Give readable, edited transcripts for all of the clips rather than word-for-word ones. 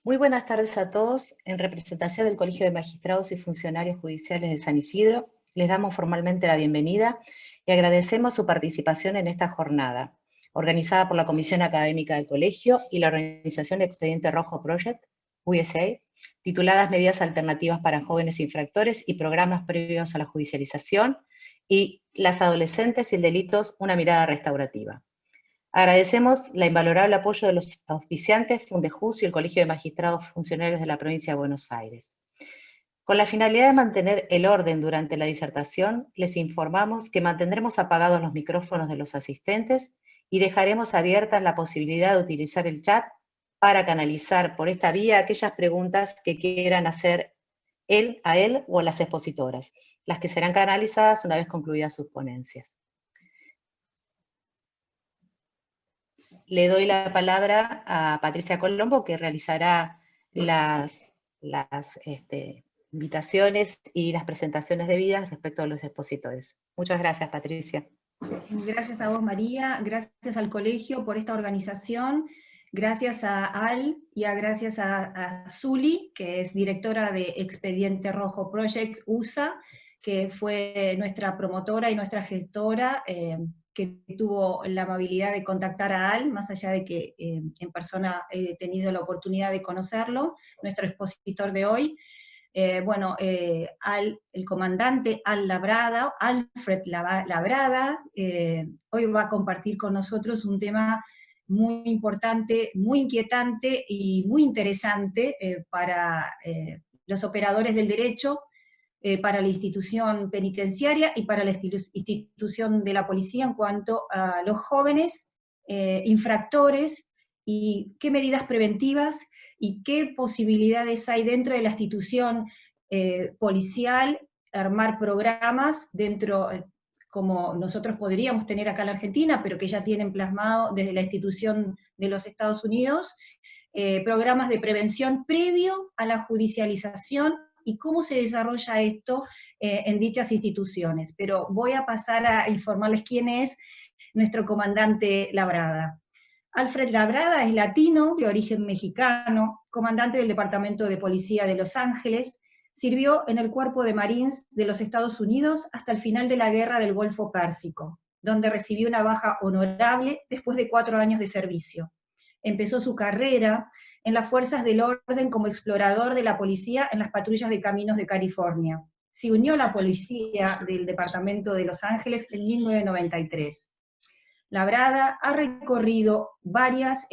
Muy buenas tardes a todos. En representación del Colegio de Magistrados y Funcionarios Judiciales de San Isidro, les damos formalmente la bienvenida y agradecemos su participación en esta jornada, organizada por la Comisión Académica del Colegio y la organización Expediente Rojo Project, USA, tituladas Medidas Alternativas para Jóvenes Infractores y Programas Previos a la Judicialización, y Las Adolescentes y el Delitos, una mirada restaurativa. Agradecemos la invalorable apoyo de los auspiciantes Fundejus y el Colegio de Magistrados Funcionarios de la Provincia de Buenos Aires. Con la finalidad de mantener el orden durante la disertación, les informamos que mantendremos apagados los micrófonos de los asistentes y dejaremos abierta la posibilidad de utilizar el chat para canalizar por esta vía aquellas preguntas que quieran hacer a él o a las expositoras, las que serán canalizadas una vez concluidas sus ponencias. Le doy la palabra a Patricia Colombo, que realizará las invitaciones y las presentaciones debidas respecto a los expositores. Muchas gracias, Patricia. Gracias a vos, María. Gracias al colegio por esta organización. Gracias a Al y gracias a Zuli, que es directora de Expediente Rojo Project USA, que fue nuestra promotora y nuestra gestora, que tuvo la amabilidad de contactar a Al, más allá de que en persona he tenido la oportunidad de conocerlo, nuestro expositor de hoy. El comandante Alfred Labrada, hoy va a compartir con nosotros un tema muy importante, muy inquietante y muy interesante para los operadores del derecho, para la institución penitenciaria y para la institución de la policía en cuanto a los jóvenes infractores y qué medidas preventivas y qué posibilidades hay dentro de la institución policial, armar programas dentro, como nosotros podríamos tener acá en la Argentina, pero que ya tienen plasmado desde la institución de los Estados Unidos, programas de prevención previo a la judicialización y cómo se desarrolla esto en dichas instituciones. Pero voy a pasar a informarles quién es nuestro comandante Labrada. Alfred Labrada es latino, de origen mexicano, comandante del Departamento de Policía de Los Ángeles, sirvió en el Cuerpo de Marines de los Estados Unidos hasta el final de la Guerra del Golfo Pérsico, donde recibió una baja honorable después de 4 años de servicio. Empezó su carrera en las fuerzas del orden como explorador de la policía en las patrullas de caminos de California. Se unió a la policía del Departamento de Los Ángeles en 1993. Labrada ha recorrido varias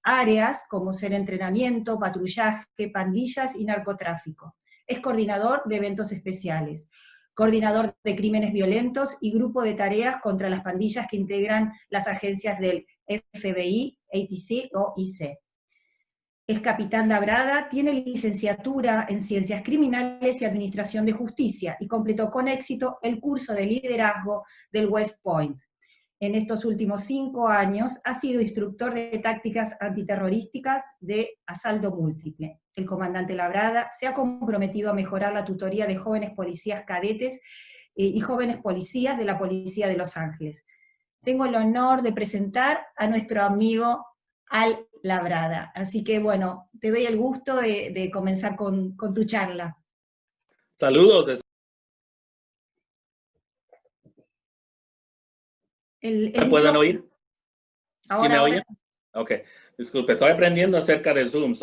áreas, como ser entrenamiento, patrullaje, pandillas y narcotráfico. Es coordinador de eventos especiales, coordinador de crímenes violentos y grupo de tareas contra las pandillas que integran las agencias del FBI, ATC o IC. Es capitán Labrada, tiene licenciatura en Ciencias Criminales y Administración de Justicia y completó con éxito el curso de liderazgo del West Point. En estos últimos 5 años ha sido instructor de tácticas antiterrorísticas de asalto múltiple. El comandante Labrada se ha comprometido a mejorar la tutoría de jóvenes policías cadetes y jóvenes policías de la Policía de Los Ángeles. Tengo el honor de presentar a nuestro amigo Al Labrada. Así que bueno, te doy el gusto de comenzar con tu charla. Saludos. ¿Me pueden oír? ¿Sí me oyen? Ok, disculpe, estoy aprendiendo acerca de Zoom,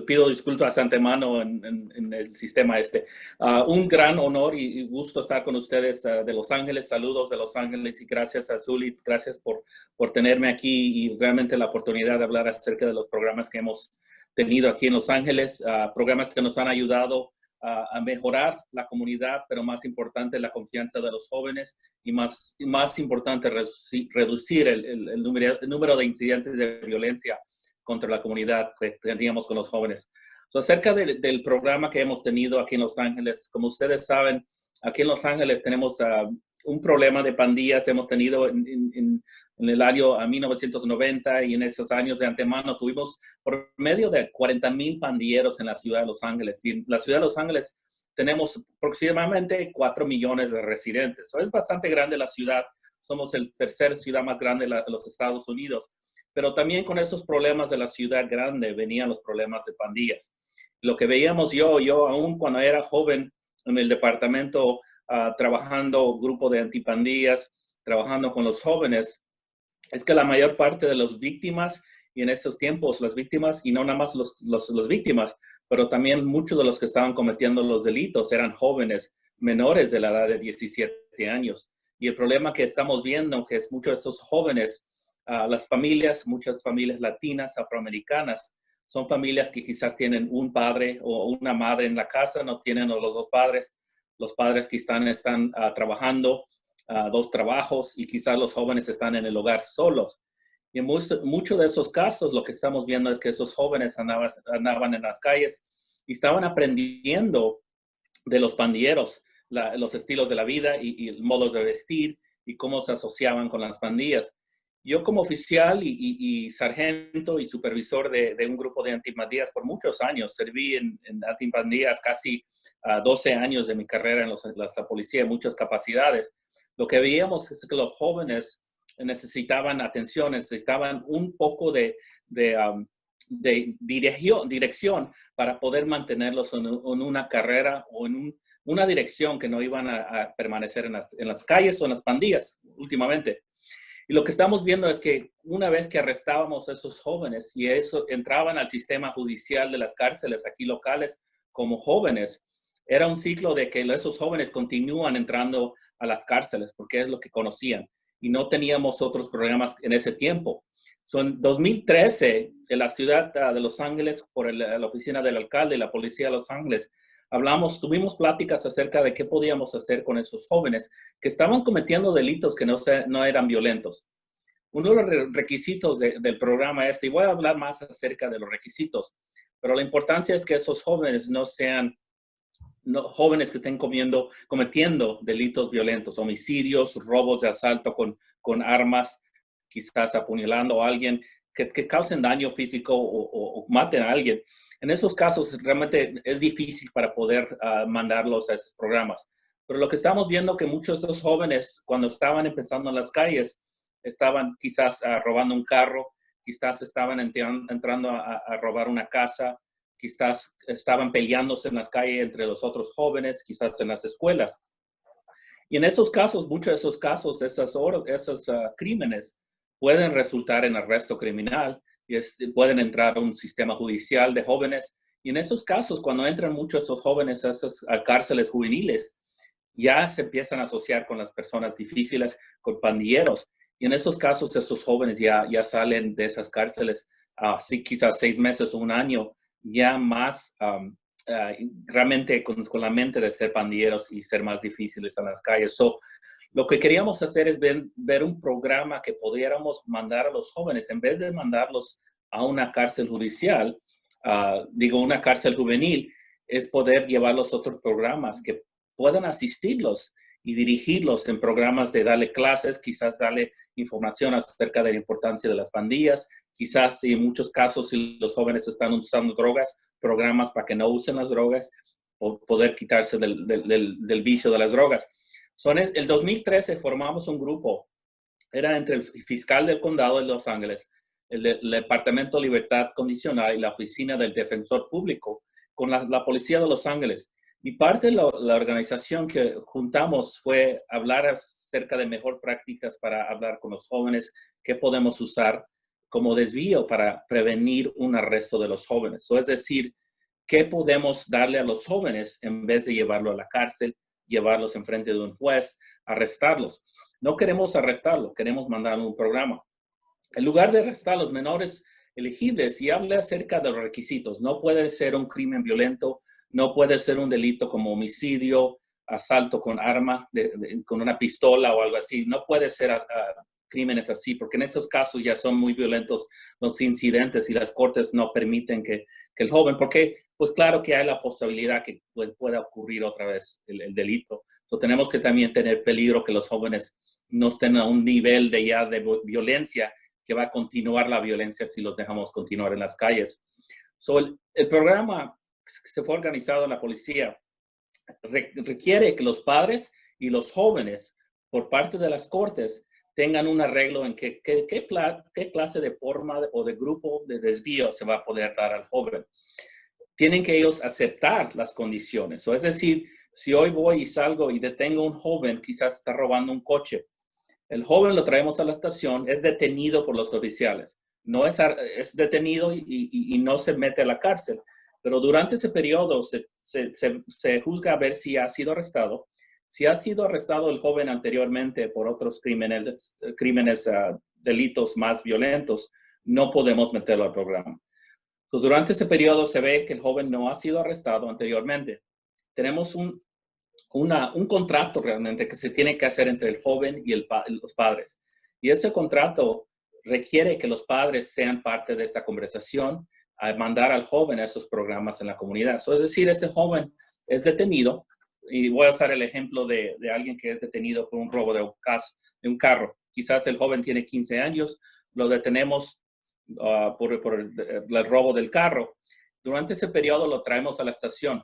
pido disculpas de antemano en el sistema este. Un gran honor y gusto estar con ustedes de Los Ángeles, saludos de Los Ángeles y gracias a Zuli, gracias por tenerme aquí y realmente la oportunidad de hablar acerca de los programas que hemos tenido aquí en Los Ángeles, programas que nos han ayudado a mejorar la comunidad, pero más importante la confianza de los jóvenes y más importante reducir el número de incidentes de violencia contra la comunidad que teníamos con los jóvenes. Acerca del programa que hemos tenido aquí en Los Ángeles, como ustedes saben, aquí en Los Ángeles tenemos un problema de pandillas. Hemos tenido en el año 1990 y en esos años de antemano tuvimos por medio de 40,000 pandilleros en la ciudad de Los Ángeles. Y en la ciudad de Los Ángeles tenemos aproximadamente 4 millones de residentes. Es bastante grande la ciudad. Somos el tercer ciudad más grande de los Estados Unidos. pero también con esos problemas de la ciudad grande venían los problemas de pandillas. Lo que veíamos yo aún cuando era joven en el departamento, trabajando grupo de antipandillas, trabajando con los jóvenes, es que la mayor parte de las víctimas, y en esos tiempos las víctimas, y no nada más las víctimas, pero también muchos de los que estaban cometiendo los delitos eran jóvenes menores de la edad de 17 años. Y el problema que estamos viendo, que es muchos de estos jóvenes, las familias, muchas familias latinas, afroamericanas, son familias que quizás tienen un padre o una madre en la casa, no tienen los dos padres. Los padres que están trabajando 2 trabajos y quizás los jóvenes están en el hogar solos. Y en muchos de esos casos lo que estamos viendo es que esos jóvenes andaban en las calles y estaban aprendiendo de los pandilleros, los estilos de la vida y modos de vestir y cómo se asociaban con las pandillas. Yo como oficial y sargento y supervisor de un grupo de antipandillas por muchos años, serví en antipandillas casi 12 años de mi carrera en la policía, muchas capacidades. Lo que veíamos es que los jóvenes necesitaban atención, necesitaban un poco de dirección para poder mantenerlos en una carrera o en una dirección que no iban a permanecer en las calles o en las pandillas últimamente. Y lo que estamos viendo es que una vez que arrestábamos a esos jóvenes y eso entraban al sistema judicial de las cárceles aquí locales como jóvenes, era un ciclo de que esos jóvenes continúan entrando a las cárceles porque es lo que conocían y no teníamos otros programas en ese tiempo. En 2013, en la ciudad de Los Ángeles, por la oficina del alcalde y la policía de Los Ángeles, tuvimos pláticas acerca de qué podíamos hacer con esos jóvenes que estaban cometiendo delitos que no eran violentos. Uno de los requisitos del programa y voy a hablar más acerca de los requisitos, pero la importancia es que esos jóvenes no sean jóvenes que estén cometiendo delitos violentos, homicidios, robos de asalto con armas, quizás apuñalando a alguien, que causen daño físico o maten a alguien. En esos casos realmente es difícil para poder mandarlos a esos programas. Pero lo que estamos viendo que muchos de esos jóvenes, cuando estaban empezando en las calles, estaban quizás robando un carro, quizás estaban entrando a robar una casa, quizás estaban peleándose en las calles entre los otros jóvenes, quizás en las escuelas. Y en esos casos, muchos de esos casos, esos crímenes pueden resultar en arresto criminal y pueden entrar a un sistema judicial de jóvenes. Y en esos casos, cuando entran muchos de esos jóvenes a esas cárceles juveniles, ya se empiezan a asociar con las personas difíciles, con pandilleros. Y en esos casos, esos jóvenes ya salen de esas cárceles, sí, quizás 6 meses o 1 año, ya más realmente con la mente de ser pandilleros y ser más difíciles en las calles. Lo que queríamos hacer es ver un programa que pudiéramos mandar a los jóvenes, en vez de mandarlos a una cárcel judicial, una cárcel juvenil, es poder llevarlos a otros programas que puedan asistirlos y dirigirlos en programas de darle clases, quizás darle información acerca de la importancia de las pandillas, quizás en muchos casos si los jóvenes están usando drogas, programas para que no usen las drogas o poder quitarse del vicio de las drogas. En el 2013 formamos un grupo, era entre el fiscal del condado de Los Ángeles, el Departamento de Libertad Condicional y la Oficina del Defensor Público con la Policía de Los Ángeles. Y parte de la organización que juntamos fue hablar acerca de mejor prácticas para hablar con los jóvenes, qué podemos usar como desvío para prevenir un arresto de los jóvenes. Es decir, qué podemos darle a los jóvenes en vez de llevarlo a la cárcel, llevarlos enfrente de un juez, arrestarlos. No queremos arrestarlos, queremos mandarle un programa. En lugar de arrestar a los menores elegibles, y hable acerca de los requisitos. No puede ser un crimen violento, no puede ser un delito como homicidio, asalto con arma, con una pistola o algo así. No puede ser crímenes así, porque en esos casos ya son muy violentos los incidentes y las cortes no permiten que el joven, porque pues claro que hay la posibilidad que pueda ocurrir otra vez el delito. Tenemos que también tener peligro que los jóvenes no estén a un nivel de violencia que va a continuar la violencia si los dejamos continuar en las calles. El programa que se fue organizado en la policía requiere que los padres y los jóvenes, por parte de las cortes, tengan un arreglo en qué clase de forma o de grupo de desvío se va a poder dar al joven. Tienen que ellos aceptar las condiciones. Es decir, si hoy voy y salgo y detengo a un joven, quizás está robando un coche. El joven lo traemos a la estación, es detenido por los oficiales. No es detenido y no se mete a la cárcel. Pero durante ese periodo se juzga a ver si ha sido arrestado. Si ha sido arrestado el joven anteriormente por otros crímenes, delitos más violentos, no podemos meterlo al programa. Durante ese periodo se ve que el joven no ha sido arrestado anteriormente. Tenemos un contrato realmente que se tiene que hacer entre el joven y los padres. Y ese contrato requiere que los padres sean parte de esta conversación a mandar al joven a esos programas en la comunidad. Es decir, este joven es detenido, y voy a usar el ejemplo de alguien que es detenido por un robo de un carro. Quizás el joven tiene 15 años, lo detenemos por el robo del carro. Durante ese periodo lo traemos a la estación.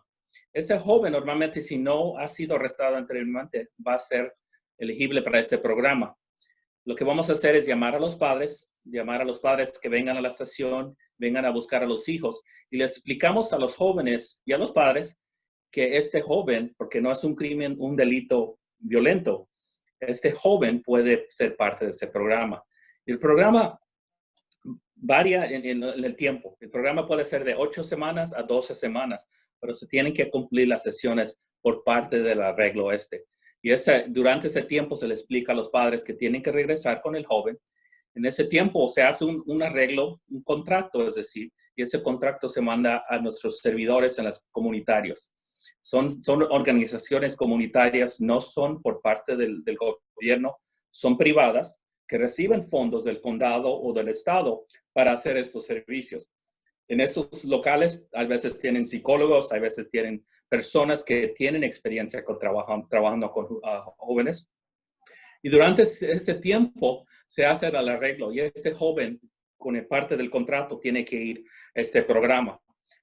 Ese joven normalmente, si no ha sido arrestado anteriormente, va a ser elegible para este programa. Lo que vamos a hacer es llamar a los padres que vengan a la estación, vengan a buscar a los hijos, y les explicamos a los jóvenes y a los padres que este joven, porque no es un crimen, un delito violento, este joven puede ser parte de ese programa. Y el programa varía en el tiempo. El programa puede ser de 8 semanas a 12 semanas, pero se tienen que cumplir las sesiones por parte del arreglo este. Y durante ese tiempo se le explica a los padres que tienen que regresar con el joven. En ese tiempo se hace un arreglo, un contrato, es decir, y ese contrato se manda a nuestros servidores en los comunitarios. Son organizaciones comunitarias, no son por parte del gobierno, son privadas que reciben fondos del condado o del estado para hacer estos servicios. En esos locales a veces tienen psicólogos, a veces tienen personas que tienen experiencia trabajando con jóvenes. Y durante ese tiempo se hace el arreglo y este joven, con parte del contrato, tiene que ir a este programa.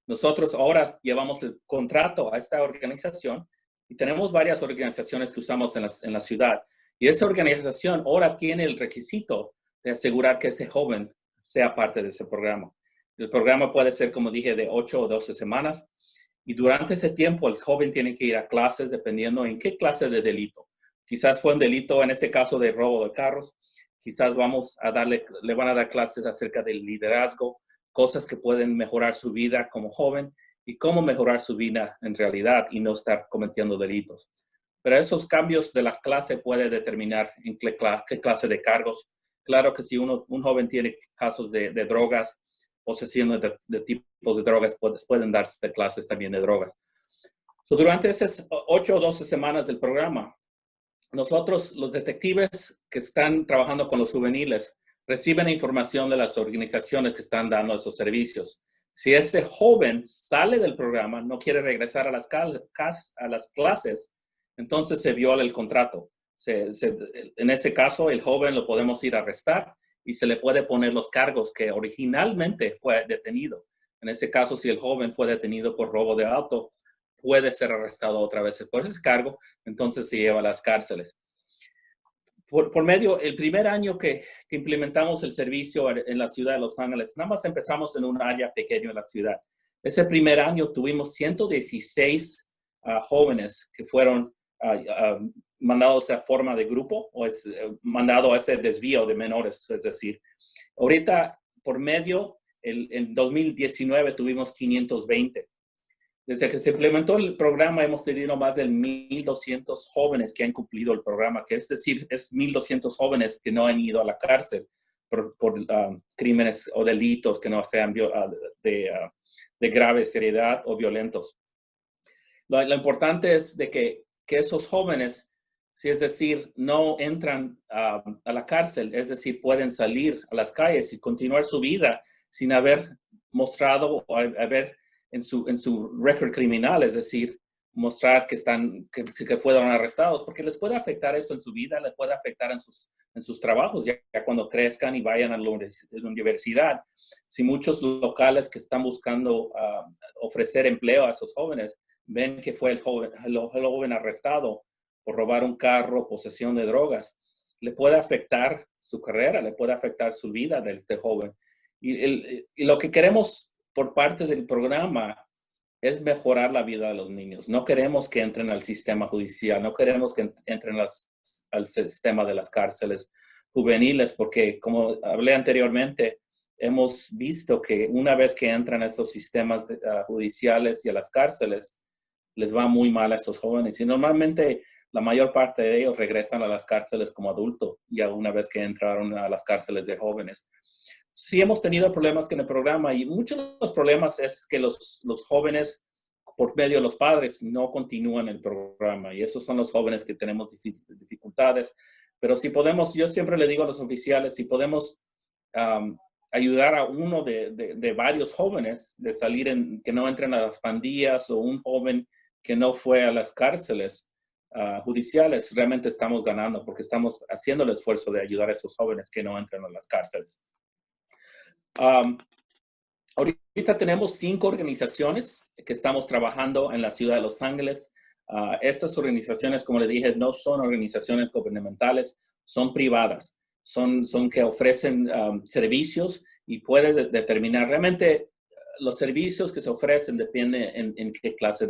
Nosotros ahora llevamos el contrato a esta organización y tenemos varias organizaciones que usamos en la ciudad. Y esa organización ahora tiene el requisito de asegurar que ese joven sea parte de ese programa. El programa puede ser, como dije, de 8 o 12 semanas. Y durante ese tiempo el joven tiene que ir a clases dependiendo en qué clase de delito. Quizás fue un delito, en este caso, de robo de carros. Quizás le van a dar clases acerca del liderazgo, cosas que pueden mejorar su vida como joven y cómo mejorar su vida en realidad y no estar cometiendo delitos. Pero esos cambios de las clases pueden determinar en qué clase de cargos. Claro que si un joven tiene casos de drogas, posesión de tipos de drogas, pueden darse clases también de drogas. Durante esas 8 o 12 semanas del programa, nosotros, los detectives que están trabajando con los juveniles, reciben información de las organizaciones que están dando esos servicios. Si este joven sale del programa, no quiere regresar a las clases, entonces se viola el contrato. En ese caso, el joven lo podemos ir a arrestar y se le puede poner los cargos que originalmente fue detenido. En ese caso, si el joven fue detenido por robo de auto, puede ser arrestado otra vez por ese cargo, entonces se lleva a las cárceles. El primer año que implementamos el servicio en la ciudad de Los Ángeles, nada más empezamos en un área pequeño en la ciudad. Ese primer año tuvimos 116 jóvenes que fueron mandados a forma de grupo o mandado a este desvío de menores. Es decir, ahorita por medio, en 2019 tuvimos 520. Desde que se implementó el programa hemos tenido más de 1,200 jóvenes que han cumplido el programa, que es decir, es 1,200 jóvenes que no han ido a la cárcel por crímenes o delitos que no sean de grave seriedad o violentos. Lo importante es de que esos jóvenes, es decir, no entran a la cárcel, es decir, pueden salir a las calles y continuar su vida sin haber mostrado o haber en su récord criminal, es decir, mostrar que fueron arrestados, porque les puede afectar esto en su vida, les puede afectar en sus trabajos, ya cuando crezcan y vayan a la universidad. Si muchos locales que están buscando ofrecer empleo a esos jóvenes ven que fue el joven arrestado por robar un carro, posesión de drogas, le puede afectar su carrera, le puede afectar su vida de este joven. Y lo que queremos por parte del programa es mejorar la vida de los niños. No queremos que entren al sistema judicial, no queremos que entren al sistema de las cárceles juveniles, porque como hablé anteriormente, hemos visto que una vez que entran a estos sistemas judiciales y a las cárceles, les va muy mal a esos jóvenes. Y normalmente la mayor parte de ellos regresan a las cárceles como adultos, ya una vez que entraron a las cárceles de jóvenes. Sí hemos tenido problemas con el programa y muchos de los problemas es que los jóvenes, por medio de los padres, no continúan el programa y esos son los jóvenes que tenemos dificultades. Pero si podemos, yo siempre le digo a los oficiales, si podemos ayudar a uno de varios jóvenes de salir, que no entren a las pandillas, o un joven que no fue a las cárceles judiciales, realmente estamos ganando porque estamos haciendo el esfuerzo de ayudar a esos jóvenes que no entren a las cárceles. Ahorita tenemos 5 organizaciones que estamos trabajando en la ciudad de Los Ángeles. Estas organizaciones, como le dije, no son organizaciones gubernamentales, son privadas. Son que ofrecen servicios y puede determinar realmente los servicios que se ofrecen depende en qué clase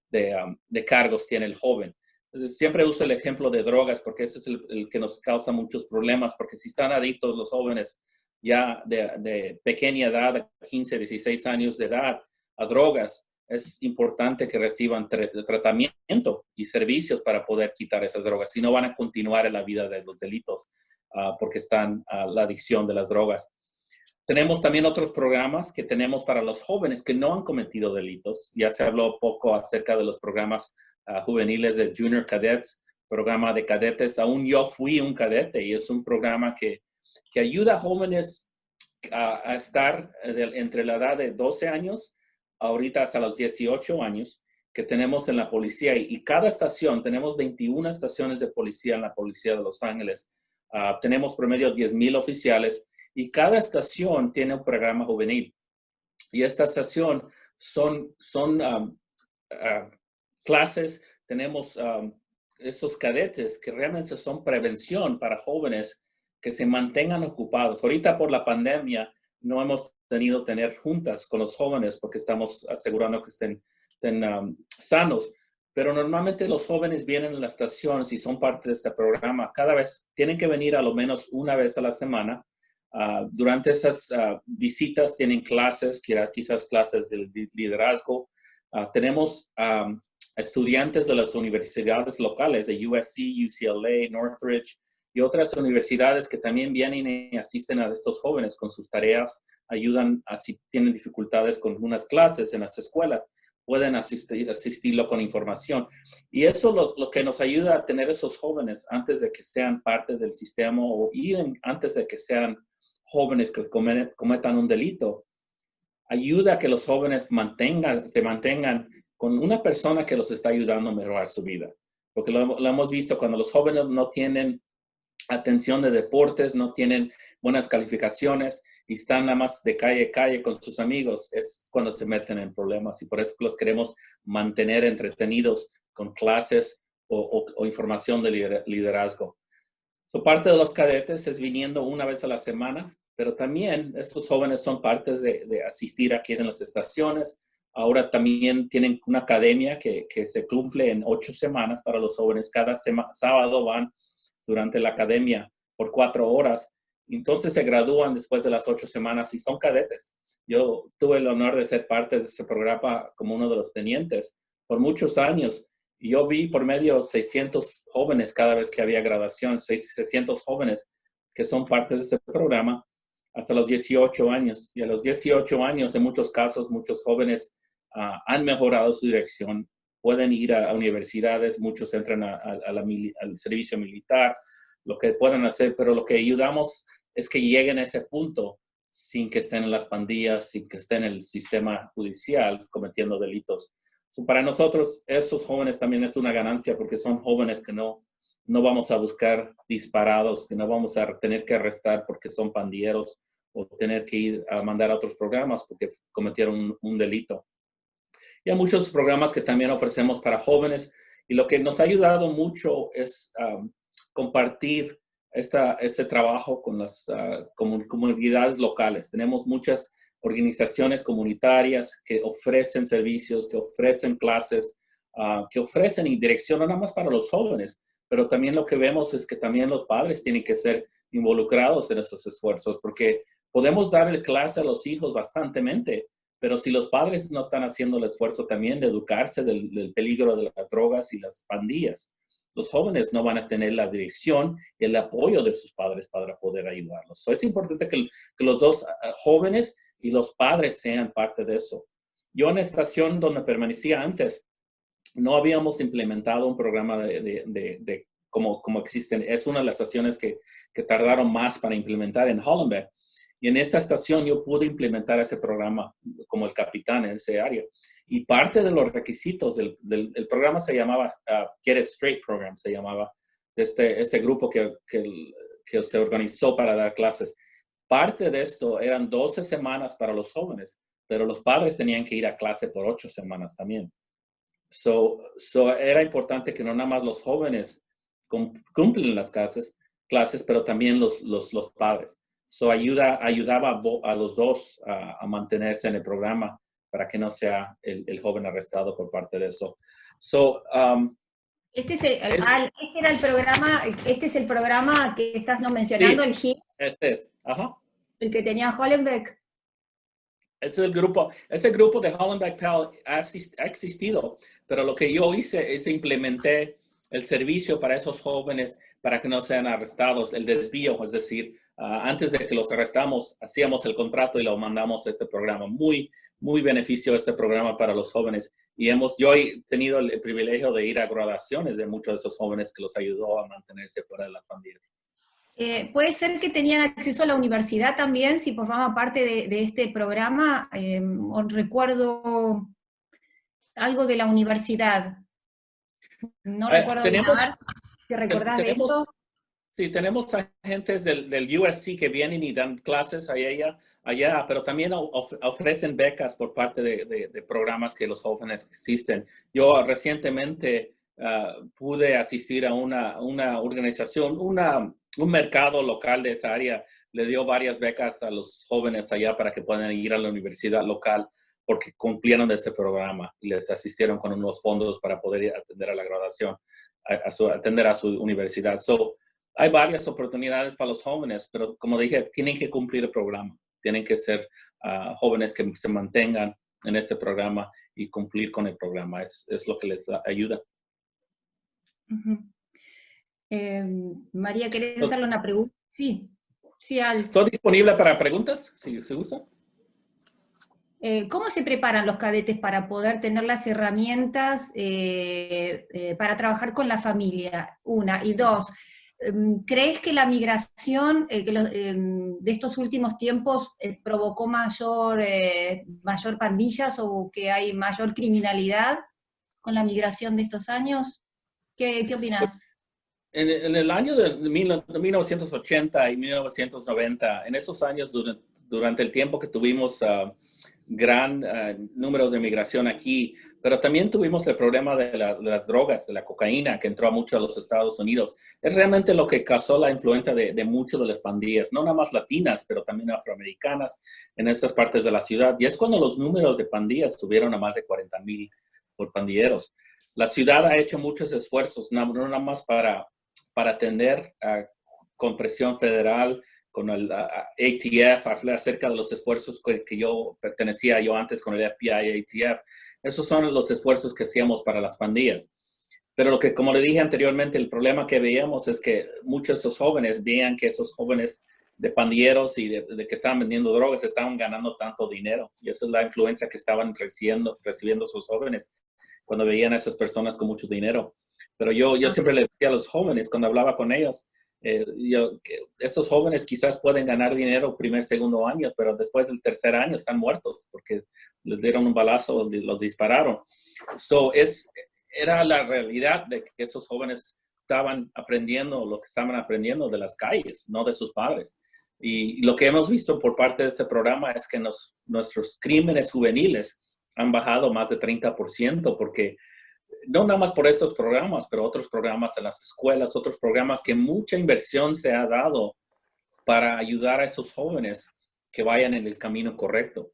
de cargos tiene el joven. Entonces, siempre uso el ejemplo de drogas porque ese es el que nos causa muchos problemas, porque si están adictos los jóvenes ya de pequeña edad, de 15, 16 años de edad, a drogas, es importante que reciban tratamiento y servicios para poder quitar esas drogas. Si no, van a continuar en la vida de los delitos porque están a la adicción de las drogas. Tenemos también otros programas que tenemos para los jóvenes que no han cometido delitos. Ya se habló poco acerca de los programas juveniles de Junior Cadets, programa de cadetes. Aún yo fui un cadete y es un programa que ayuda a jóvenes a estar entre la edad de 12 años ahorita hasta los 18 años que tenemos en la policía. Y cada estación, tenemos 21 estaciones de policía en la policía de Los Ángeles. Tenemos promedio 10,000 oficiales y cada estación tiene un programa juvenil. Y esta estación son clases, tenemos estos cadetes que realmente son prevención para jóvenes que se mantengan ocupados. Ahorita por la pandemia no hemos tenido tener juntas con los jóvenes porque estamos asegurando que estén sanos. Pero normalmente los jóvenes vienen a la estación, si son parte de este programa, cada vez tienen que venir a lo menos una vez a la semana. Durante esas visitas tienen clases, quizás clases de liderazgo. Tenemos estudiantes de las universidades locales, de USC, UCLA, Northridge y otras universidades que también vienen y asisten a estos jóvenes con sus tareas, ayudan si tienen dificultades con unas clases en las escuelas, pueden asistirlo con información. Y eso lo que nos ayuda a tener esos jóvenes antes de que sean parte del sistema o antes de que sean jóvenes que cometan un delito, ayuda a que los jóvenes se mantengan con una persona que los está ayudando a mejorar su vida. Porque lo hemos visto cuando los jóvenes no tienen atención de deportes, no tienen buenas calificaciones y están nada más de calle a calle con sus amigos, es cuando se meten en problemas. Y por eso los queremos mantener entretenidos con clases o información de liderazgo. Parte de los cadetes es viniendo una vez a la semana, pero también estos jóvenes son partes de asistir aquí en las estaciones. Ahora también tienen una academia que se cumple en 8 semanas para los jóvenes. Cada sábado van durante la academia por 4 horas. Entonces se gradúan después de las 8 semanas y son cadetes. Yo tuve el honor de ser parte de este programa como uno de los tenientes por muchos años. Y yo vi por medio 600 jóvenes cada vez que había graduación, 600 jóvenes que son parte de este programa hasta los 18 años. Y a los 18 años, en muchos casos, muchos jóvenes han mejorado su dirección, pueden ir a universidades, muchos entran al servicio militar, lo que pueden hacer, pero lo que ayudamos es que lleguen a ese punto sin que estén en las pandillas, sin que estén en el sistema judicial cometiendo delitos. Para nosotros, estos jóvenes también es una ganancia porque son jóvenes que no vamos a buscar disparados, que no vamos a tener que arrestar porque son pandilleros o tener que ir a mandar a otros programas porque cometieron un delito. Y hay muchos programas que también ofrecemos para jóvenes y lo que nos ha ayudado mucho es compartir este trabajo con las comunidades locales. Tenemos muchas organizaciones comunitarias que ofrecen servicios, que ofrecen clases, que ofrecen dirección no nada más para los jóvenes, pero también lo que vemos es que también los padres tienen que ser involucrados en estos esfuerzos, porque podemos darle clase a los hijos bastantemente, pero si los padres no están haciendo el esfuerzo también de educarse del peligro de las drogas y las pandillas, los jóvenes no van a tener la dirección y el apoyo de sus padres para poder ayudarlos. Es importante que los dos jóvenes y los padres sean parte de eso. Yo en la estación donde permanecía antes, no habíamos implementado un programa como existen. Es una de las estaciones que tardaron más para implementar en Hollenbeck. Y en esa estación yo pude implementar ese programa como el capitán en ese área. Y parte de los requisitos del programa se llamaba Get It Straight Program, se llamaba este grupo que se organizó para dar clases. Parte de esto eran 12 semanas para los jóvenes, pero los padres tenían que ir a clase por 8 semanas también. Era importante que no nada más los jóvenes cumplen las clases, pero también los padres. Ayudaba a los dos a mantenerse en el programa para que no sea el joven arrestado por parte de eso. Este es el programa que estás mencionando, sí, el HIP. Este es, ajá. El que tenía Hollenbeck. Ese grupo de Hollenbeck Pell ha existido, pero lo que yo hice es implementé el servicio para esos jóvenes para que no sean arrestados, el desvío, es decir, antes de que los arrestamos, hacíamos el contrato y lo mandamos a este programa. Muy, muy beneficio este programa para los jóvenes. Y yo he tenido el privilegio de ir a graduaciones de muchos de esos jóvenes que los ayudó a mantenerse fuera de las pandillas. ¿Puede ser que tenían acceso a la universidad también, si formaba parte de este programa? Recuerdo algo de la universidad. No recuerdo bien. ¿Te recordás de esto? Sí, tenemos agentes del USC que vienen y dan clases allá, pero también ofrecen becas por parte de programas que los jóvenes existen. Yo recientemente pude asistir a una organización, un mercado local de esa área. Le dio varias becas a los jóvenes allá para que puedan ir a la universidad local porque cumplieron de este programa y les asistieron con unos fondos para poder atender a la graduación, atender a su universidad. Hay varias oportunidades para los jóvenes, pero como dije, tienen que cumplir el programa. Tienen que ser jóvenes que se mantengan en este programa y cumplir con el programa. Es lo que les ayuda. María, ¿querés hacerle una pregunta? Sí, Al. ¿Estoy disponible para preguntas? Si se usa. ¿Cómo se preparan los cadetes para poder tener las herramientas para trabajar con la familia? Una. Y dos, ¿crees que la migración de estos últimos tiempos provocó mayor pandillas o que hay mayor criminalidad con la migración de estos años? ¿Qué opinas? En el año de 1980 y 1990, en esos años, durante el tiempo que tuvimos gran números de migración aquí, pero también tuvimos el problema de las drogas, de la cocaína, que entró mucho a los Estados Unidos. Es realmente lo que causó la influencia de muchas de las pandillas, no nada más latinas, pero también afroamericanas en estas partes de la ciudad. Y es cuando los números de pandillas subieron a más de 40,000 por pandilleros. La ciudad ha hecho muchos esfuerzos, no nada más para atender con presión federal, con el ATF, acerca de los esfuerzos que yo pertenecía antes con el FBI y ATF. Esos son los esfuerzos que hacíamos para las pandillas. Pero como le dije anteriormente, el problema que veíamos es que muchos de esos jóvenes veían que esos jóvenes de pandilleros y de que estaban vendiendo drogas estaban ganando tanto dinero. Y esa es la influencia que estaban recibiendo esos jóvenes cuando veían a esas personas con mucho dinero. Pero yo siempre les decía a los jóvenes, cuando hablaba con ellos, que esos jóvenes quizás pueden ganar dinero primer, segundo año, pero después del tercer año están muertos porque les dieron un balazo, los dispararon. Era la realidad de que esos jóvenes estaban aprendiendo lo que estaban aprendiendo de las calles, no de sus padres. Y lo que hemos visto por parte de este programa es que nuestros crímenes juveniles han bajado más de 30% porque no nada más por estos programas, pero otros programas en las escuelas, otros programas que mucha inversión se ha dado para ayudar a esos jóvenes que vayan en el camino correcto.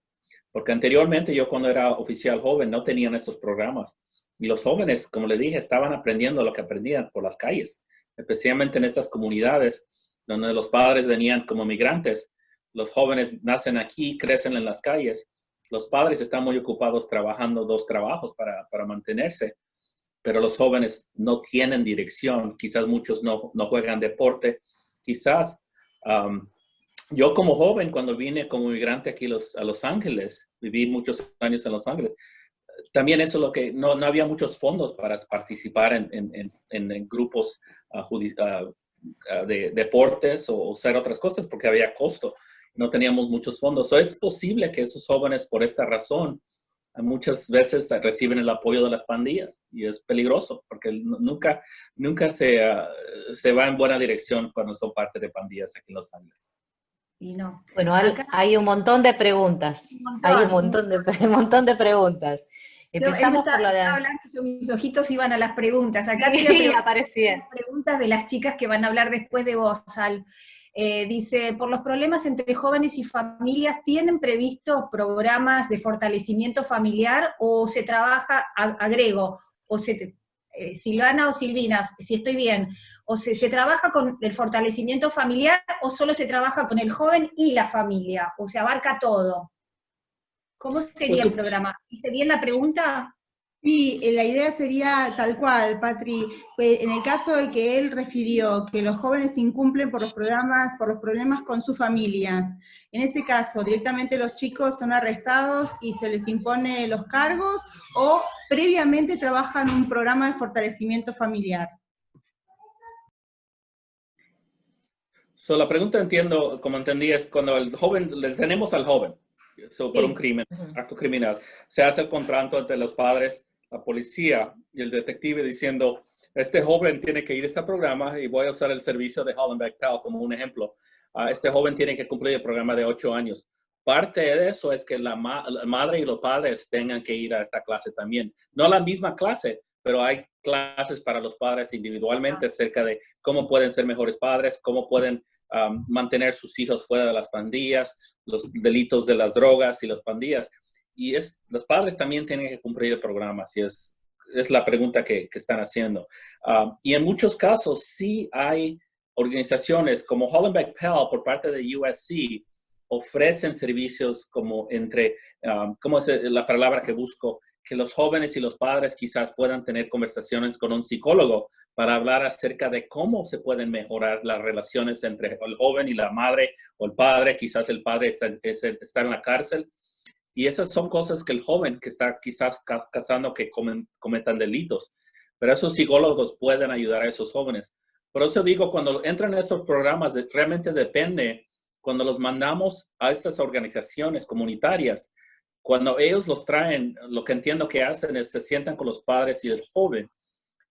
Porque anteriormente yo cuando era oficial joven no tenían estos programas. Y los jóvenes, como les dije, estaban aprendiendo lo que aprendían por las calles, especialmente en estas comunidades donde los padres venían como migrantes. Los jóvenes nacen aquí, crecen en las calles. Los padres están muy ocupados trabajando 2 trabajos para mantenerse, pero los jóvenes no tienen dirección. Quizás muchos no juegan deporte. Quizás yo como joven, cuando vine como migrante aquí a Los Ángeles, viví muchos años en Los Ángeles, también eso es lo que no había muchos fondos para participar en grupos de deportes o hacer otras cosas porque había costo. No teníamos muchos fondos. So, es posible que esos jóvenes, por esta razón, muchas veces reciben el apoyo de las pandillas y es peligroso porque nunca se va en buena dirección cuando son parte de pandillas aquí en Los Ángeles. Y no. Bueno, hay un montón de preguntas. Hay un montón de preguntas. Empezamos por la de... hablando, mis ojitos iban a las preguntas. Acá sí, aparecían las preguntas de las chicas que van a hablar después de vos, Al. Dice, por los problemas entre jóvenes y familias, ¿tienen previstos programas de fortalecimiento familiar o se trabaja, agrego, o Silvana o Silvina, si estoy bien, o se trabaja con el fortalecimiento familiar o solo se trabaja con el joven y la familia, o se abarca todo? ¿Cómo sería el programa? ¿Hice bien la pregunta? Sí, la idea sería tal cual, Patri. En el caso de que él refirió que los jóvenes incumplen por los problemas con sus familias, en ese caso, directamente los chicos son arrestados y se les impone los cargos, o previamente trabajan un programa de fortalecimiento familiar. La pregunta entiendo, como entendí, es cuando el joven, le tenemos al joven, por un crimen, acto criminal, se hace el contrato entre los padres, la policía y el detective diciendo, este joven tiene que ir a este programa y voy a usar el servicio de Hollenbeck Pell como un ejemplo. Este joven tiene que cumplir el programa de 8 años. Parte de eso es que la madre y los padres tengan que ir a esta clase también. No la misma clase, pero hay clases para los padres individualmente acerca de cómo pueden ser mejores padres, cómo pueden mantener sus hijos fuera de las pandillas, los delitos de las drogas y las pandillas. Y los padres también tienen que cumplir el programa, si es la pregunta que están haciendo. Y en muchos casos sí hay organizaciones como Hollenbeck Pell por parte de USC ofrecen servicios como ¿cómo es la palabra que busco? Que los jóvenes y los padres quizás puedan tener conversaciones con un psicólogo para hablar acerca de cómo se pueden mejorar las relaciones entre el joven y la madre o el padre. Quizás el padre está en la cárcel. Y esas son cosas que el joven que está quizás casando que cometan delitos. Pero esos psicólogos pueden ayudar a esos jóvenes. Por eso digo, cuando entran en estos programas, realmente depende, cuando los mandamos a estas organizaciones comunitarias, cuando ellos los traen, lo que entiendo que hacen es se sientan con los padres y el joven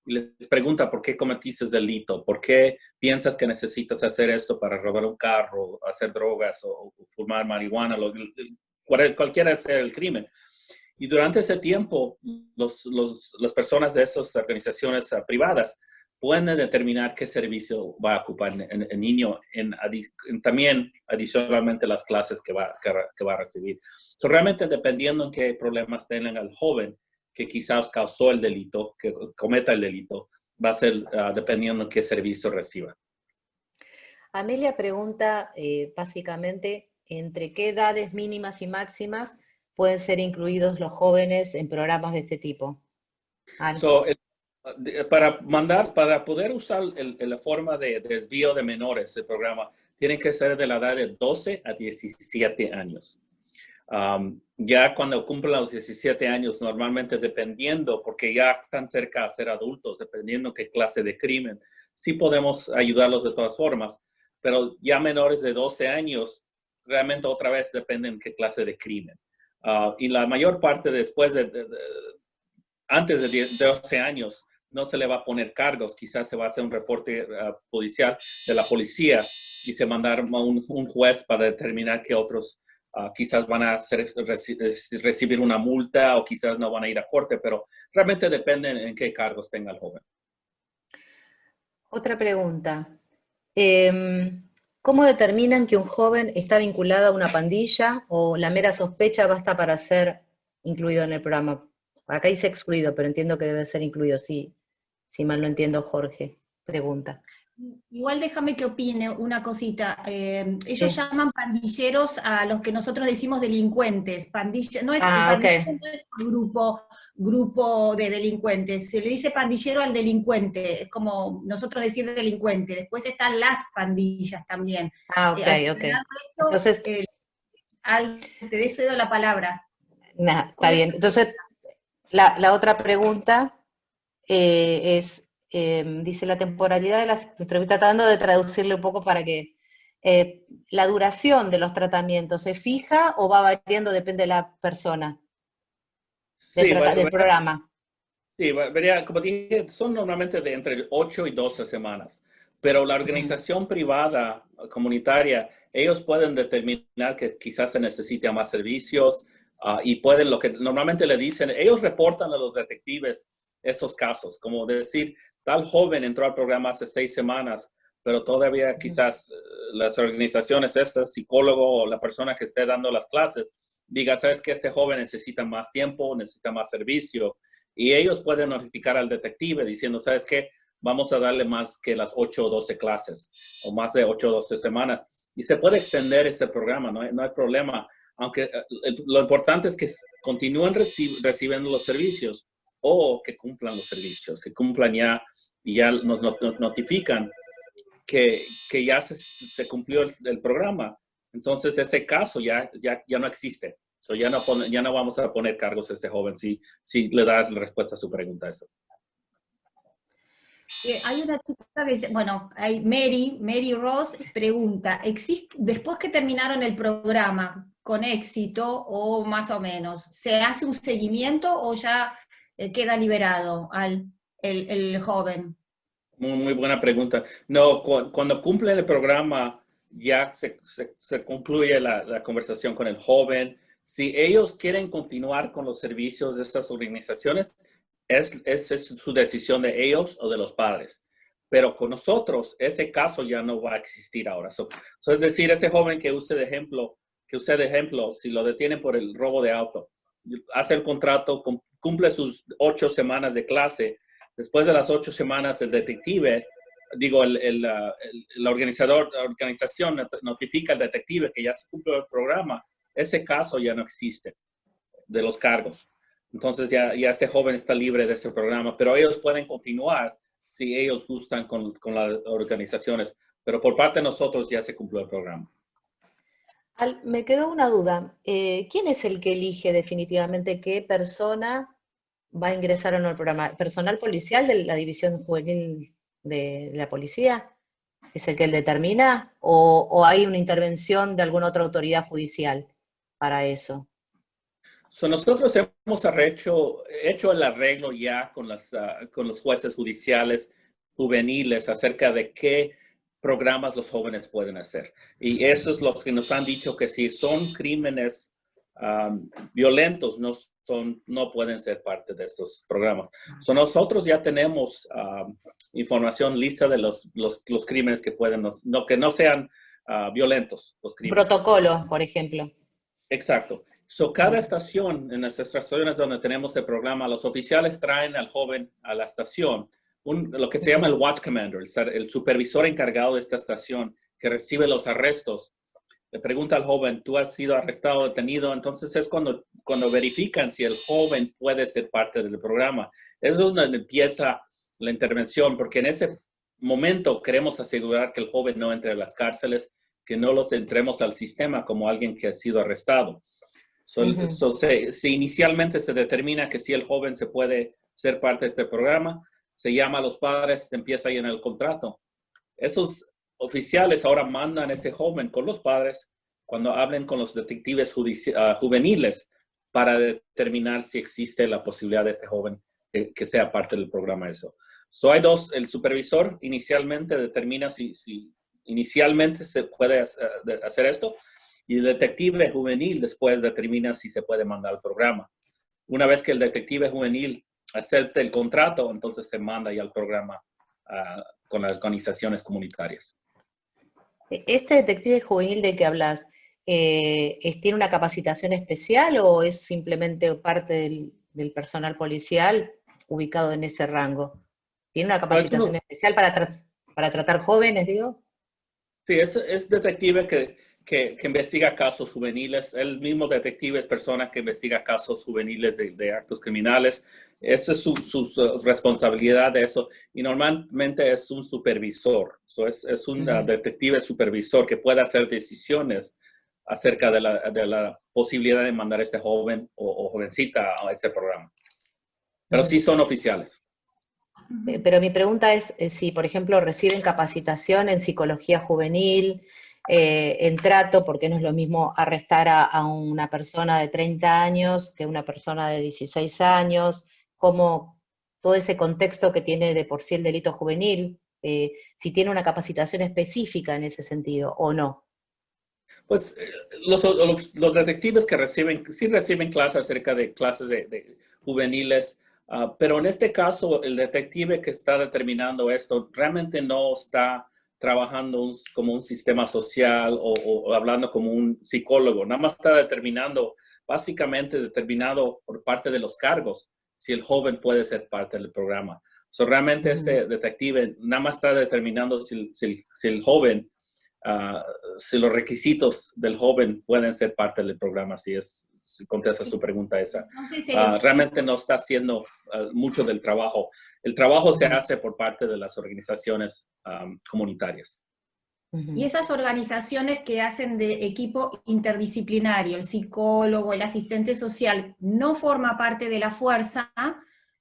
y les preguntan por qué cometiste delito, por qué piensas que necesitas hacer esto para robar un carro, hacer drogas o fumar marihuana, cualquiera sea el crimen. Y durante ese tiempo, las personas de esas organizaciones privadas pueden determinar qué servicio va a ocupar el niño, también adicionalmente las clases que va a recibir. Realmente dependiendo en qué problemas tengan al joven que quizás causó el delito, que cometa el delito, va a ser dependiendo en qué servicio reciba. Amelia pregunta básicamente entre qué edades mínimas y máximas pueden ser incluidos los jóvenes en programas de este tipo. Para poder usar la forma de desvío de menores, el programa, tiene que ser de la edad de 12 a 17 años. Ya cuando cumplen los 17 años, normalmente dependiendo, porque ya están cerca de ser adultos, dependiendo qué clase de crimen, sí podemos ayudarlos de todas formas, pero ya menores de 12 años, realmente otra vez dependen qué clase de crimen. Y la mayor parte después antes de 12 años, no se le va a poner cargos. Quizás se va a hacer un reporte policial de la policía y se mandar a un juez para determinar qué otros quizás van a recibir una multa o quizás no van a ir a corte, pero realmente depende en qué cargos tenga el joven. Otra pregunta. ¿Cómo determinan que un joven está vinculado a una pandilla o la mera sospecha basta para ser incluido en el programa? Acá dice excluido, pero entiendo que debe ser incluido, si mal no entiendo, Jorge. Pregunta. Igual déjame que opine una cosita. Ellos Sí. llaman pandilleros a los que nosotros decimos delincuentes. Pandilla, no es, Ok. no es grupo de delincuentes. Se le dice pandillero al delincuente. Es como nosotros decir delincuente. Después están las pandillas también. Ok. Esto, Entonces, te cedo la palabra. está bien. Entonces, la otra pregunta es, dice la temporalidad de las... Estoy tratando de traducirle un poco para que... ¿la duración de los tratamientos se fija o va variando, depende de la persona, Sí, del programa? sí, como dije, son normalmente de entre 8 y 12 semanas, pero la organización privada comunitaria, ellos pueden determinar que quizás se necesite más servicios y pueden, lo que normalmente le dicen, ellos reportan a los detectives esos casos, como decir, tal joven entró al programa hace 6 semanas, pero todavía quizás las organizaciones, este psicólogo o la persona que esté dando las clases, diga, sabes que este joven necesita más tiempo, necesita más servicio. Y ellos pueden notificar al detective diciendo, ¿sabes qué? Vamos a darle más que las 8 o 12 clases o más de 8 o 12 semanas. Y se puede extender ese programa, no hay problema. Aunque lo importante es que continúen recibiendo los servicios o que cumplan los servicios, que cumplan ya y ya nos notifican que ya se cumplió el programa. Entonces ese caso ya no existe. So ya no vamos a poner cargos a este joven si le das la respuesta a su pregunta. Eso. Hay una chica que, bueno, hay Mary Ross pregunta, después que terminaron el programa con éxito o más o menos, ¿se hace un seguimiento o ya queda liberado el joven? Muy buena pregunta. No, cuando cumplen el programa ya se concluye la conversación con el joven. Si ellos quieren continuar con los servicios de estas organizaciones, es su decisión de ellos o de los padres. Pero con nosotros, ese caso ya no va a existir ahora. Es decir, ese joven que usted de ejemplo, si lo detienen por el robo de auto, hace el contrato, cumple sus 8 semanas de clase. Después de las 8 semanas, el detective, la organización notifica al detective que ya se cumplió el programa. Ese caso ya no existe de los cargos. Entonces ya este joven está libre de ese programa, pero ellos pueden continuar si ellos gustan con las organizaciones. Pero por parte de nosotros ya se cumplió el programa. Me quedó una duda. ¿Quién es el que elige definitivamente qué persona va a ingresar o no al programa? ¿Personal policial de la división juvenil de la policía? ¿Es el que determina? ¿O hay una intervención de alguna otra autoridad judicial para eso? Nosotros hemos hecho el arreglo ya con los jueces judiciales juveniles acerca de qué programas los jóvenes pueden hacer. Y eso es lo que nos han dicho, que si son crímenes violentos, no pueden ser parte de estos programas. Nosotros ya tenemos información lista de los crímenes que que no sean violentos. Los crímenes. Protocolo, por ejemplo. Exacto. Cada estación, en nuestras estaciones donde tenemos el programa, los oficiales traen al joven a la estación, lo que se llama el watch commander, el supervisor encargado de esta estación que recibe los arrestos. Le pregunta al joven, ¿tú has sido arrestado o detenido? Entonces es cuando verifican si el joven puede ser parte del programa. Eso es donde empieza la intervención, porque en ese momento queremos asegurar que el joven no entre a las cárceles, que no los entremos al sistema como alguien que ha sido arrestado. Inicialmente se determina que si el joven se puede ser parte de este programa, se llama a los padres, se empieza ahí en el contrato. Esos oficiales ahora mandan a ese joven con los padres cuando hablen con los detectives juveniles para determinar si existe la posibilidad de este joven que sea parte del programa. Hay dos, el supervisor inicialmente determina si inicialmente se puede hacer esto, y el detective juvenil después determina si se puede mandar al programa. Una vez que el detective juvenil acepte el contrato, entonces se manda ya al programa con las organizaciones comunitarias. ¿Este detective juvenil del que hablas, tiene una capacitación especial o es simplemente parte del personal policial ubicado en ese rango? ¿Tiene una capacitación especial para tratar jóvenes, digo? Sí, es detective que investiga casos juveniles. El mismo detective es persona que investiga casos juveniles de actos criminales. Esa es su responsabilidad de eso. Y normalmente es un supervisor. Es un detective supervisor que puede hacer decisiones acerca de la posibilidad de mandar a este joven o jovencita a este programa. Pero sí son oficiales. Pero mi pregunta es si, por ejemplo, reciben capacitación en psicología juvenil, en trato, porque no es lo mismo arrestar a una persona de 30 años que una persona de 16 años, como todo ese contexto que tiene de por sí el delito juvenil, si tiene una capacitación específica en ese sentido o no. Pues los detectives que sí reciben clases acerca de clases de juveniles, pero en este caso el detective que está determinando esto realmente no está trabajando como un sistema social o hablando como un psicólogo, nada más está básicamente determinado por parte de los cargos, si el joven puede ser parte del programa. Realmente este detective nada más está determinando si el joven si los requisitos del joven pueden ser parte del programa, si contesta su pregunta esa. Realmente no está haciendo mucho del trabajo. El trabajo se hace por parte de las organizaciones comunitarias. Y esas organizaciones que hacen de equipo interdisciplinario, el psicólogo, el asistente social, no forma parte de la fuerza,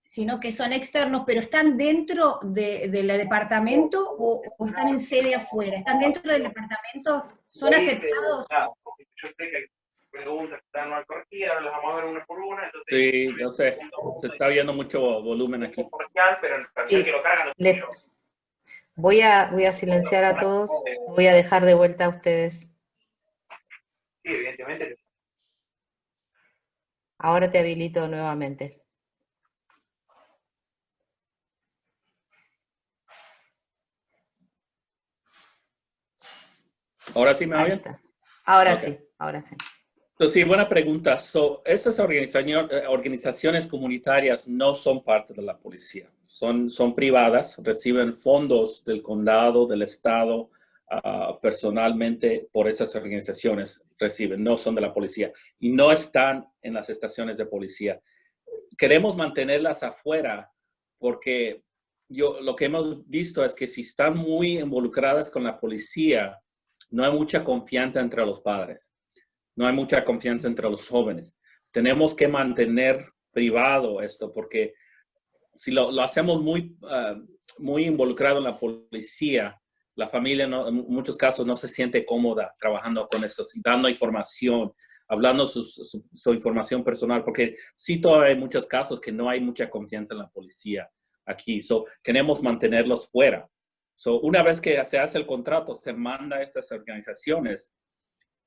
sino que son externos, pero ¿están dentro del departamento o están en sede afuera? ¿Están dentro del departamento? ¿Son aceptados? Yo sé que hay preguntas que están mal corregidas, ahora las vamos a ver una por una. Entonces, sí, yo sé, se está viendo mucho volumen aquí. Pero en realidad que lo cargan no yo. Voy a silenciar a todos, voy a dejar de vuelta a ustedes. Sí, evidentemente. Ahora te habilito nuevamente. ¿Ahora sí me oyen? Ahora Okay. sí, ahora sí. Entonces, sí, buena pregunta. Esas organizaciones comunitarias no son parte de la policía. Son privadas, reciben fondos del condado, del estado, personalmente por esas organizaciones reciben, no son de la policía y no están en las estaciones de policía. Queremos mantenerlas afuera porque lo que hemos visto es que si están muy involucradas con la policía, no hay mucha confianza entre los padres. No hay mucha confianza entre los jóvenes. Tenemos que mantener privado esto porque si lo hacemos muy involucrado en la policía, la familia en muchos casos no se siente cómoda trabajando con eso, dando información, hablando su información personal, porque sí todavía hay muchos casos que no hay mucha confianza en la policía aquí. Queremos mantenerlos fuera. Una vez que se hace el contrato, se manda a estas organizaciones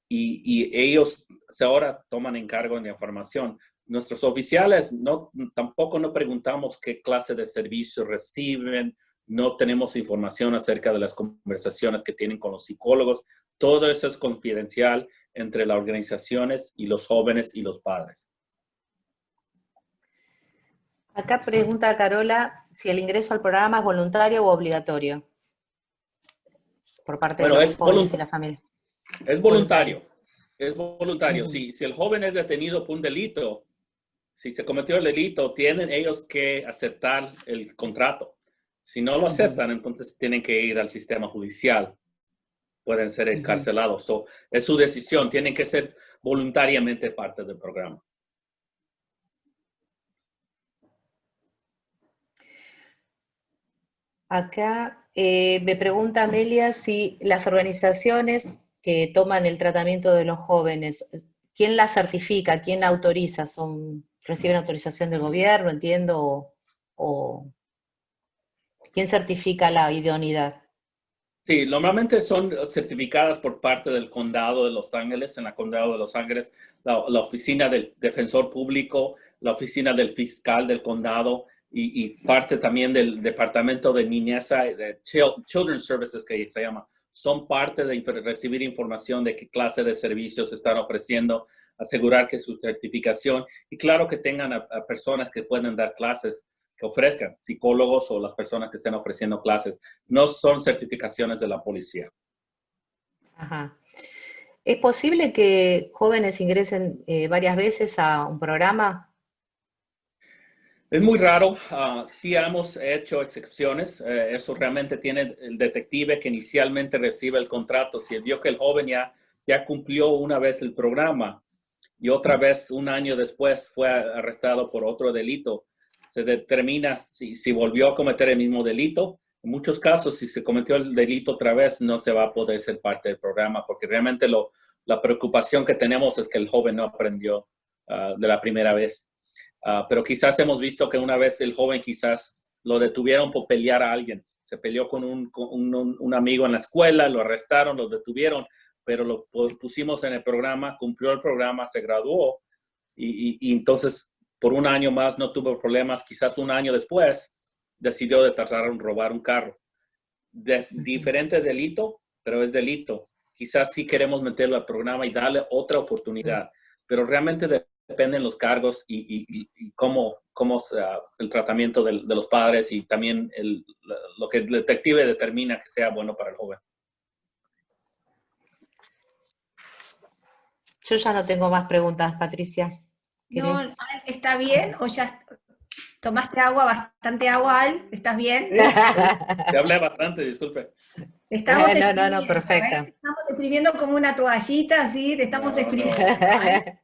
y ellos ahora toman encargo de la información. Nuestros oficiales tampoco no preguntamos qué clase de servicio reciben, no tenemos información acerca de las conversaciones que tienen con los psicólogos. Todo eso es confidencial entre las organizaciones y los jóvenes y los padres. Acá pregunta Carola si el ingreso al programa es voluntario o obligatorio por parte de los jóvenes y la familia. Es voluntario. Es voluntario. Si el joven es detenido por un delito, si se cometió el delito, tienen ellos que aceptar el contrato. Si no lo aceptan, entonces tienen que ir al sistema judicial. Pueden ser encarcelados. Es su decisión. Tienen que ser voluntariamente parte del programa. Acá me pregunta Amelia si las organizaciones que toman el tratamiento de los jóvenes, ¿quién las certifica? ¿Quién la autoriza? ¿Reciben autorización del gobierno, entiendo? ¿O quién certifica la idoneidad? Sí, normalmente son certificadas por parte del Condado de Los Ángeles. En el Condado de Los Ángeles, la oficina del defensor público, la oficina del fiscal del condado y parte también del departamento de niñeza, de Children's Services que se llama, son parte de recibir información de qué clase de servicios están ofreciendo, asegurar que su certificación, y claro que tengan a personas que pueden dar clases, que ofrezcan, psicólogos o las personas que estén ofreciendo clases. No son certificaciones de la policía. Ajá. ¿Es posible que jóvenes ingresen varias veces a un programa? Es muy raro. Sí hemos hecho excepciones. Eso realmente tiene el detective que inicialmente recibe el contrato. Si vio que el joven ya cumplió una vez el programa y otra vez un año después fue arrestado por otro delito, se determina si volvió a cometer el mismo delito. En muchos casos, si se cometió el delito otra vez, no se va a poder ser parte del programa, porque realmente la preocupación que tenemos es que el joven no aprendió de la primera vez. Pero quizás hemos visto que una vez el joven quizás lo detuvieron por pelear a alguien. Se peleó con un amigo en la escuela, lo arrestaron, lo detuvieron, pero lo pusimos en el programa, cumplió el programa, se graduó y entonces por un año más no tuvo problemas. Quizás un año después decidió robar un carro. Diferente delito, pero es delito. Quizás sí queremos meterlo al programa y darle otra oportunidad, pero realmente dependen los cargos y cómo sea el tratamiento de los padres y también lo que el detective determina que sea bueno para el joven. Yo ya no tengo más preguntas, Patricia. No, Al, ¿está bien? ¿O ya tomaste agua, bastante agua, Al? ¿Estás bien? Te hablé bastante, disculpe. Estamos no, perfecto. Estamos escribiendo como una toallita, así, te estamos escribiendo.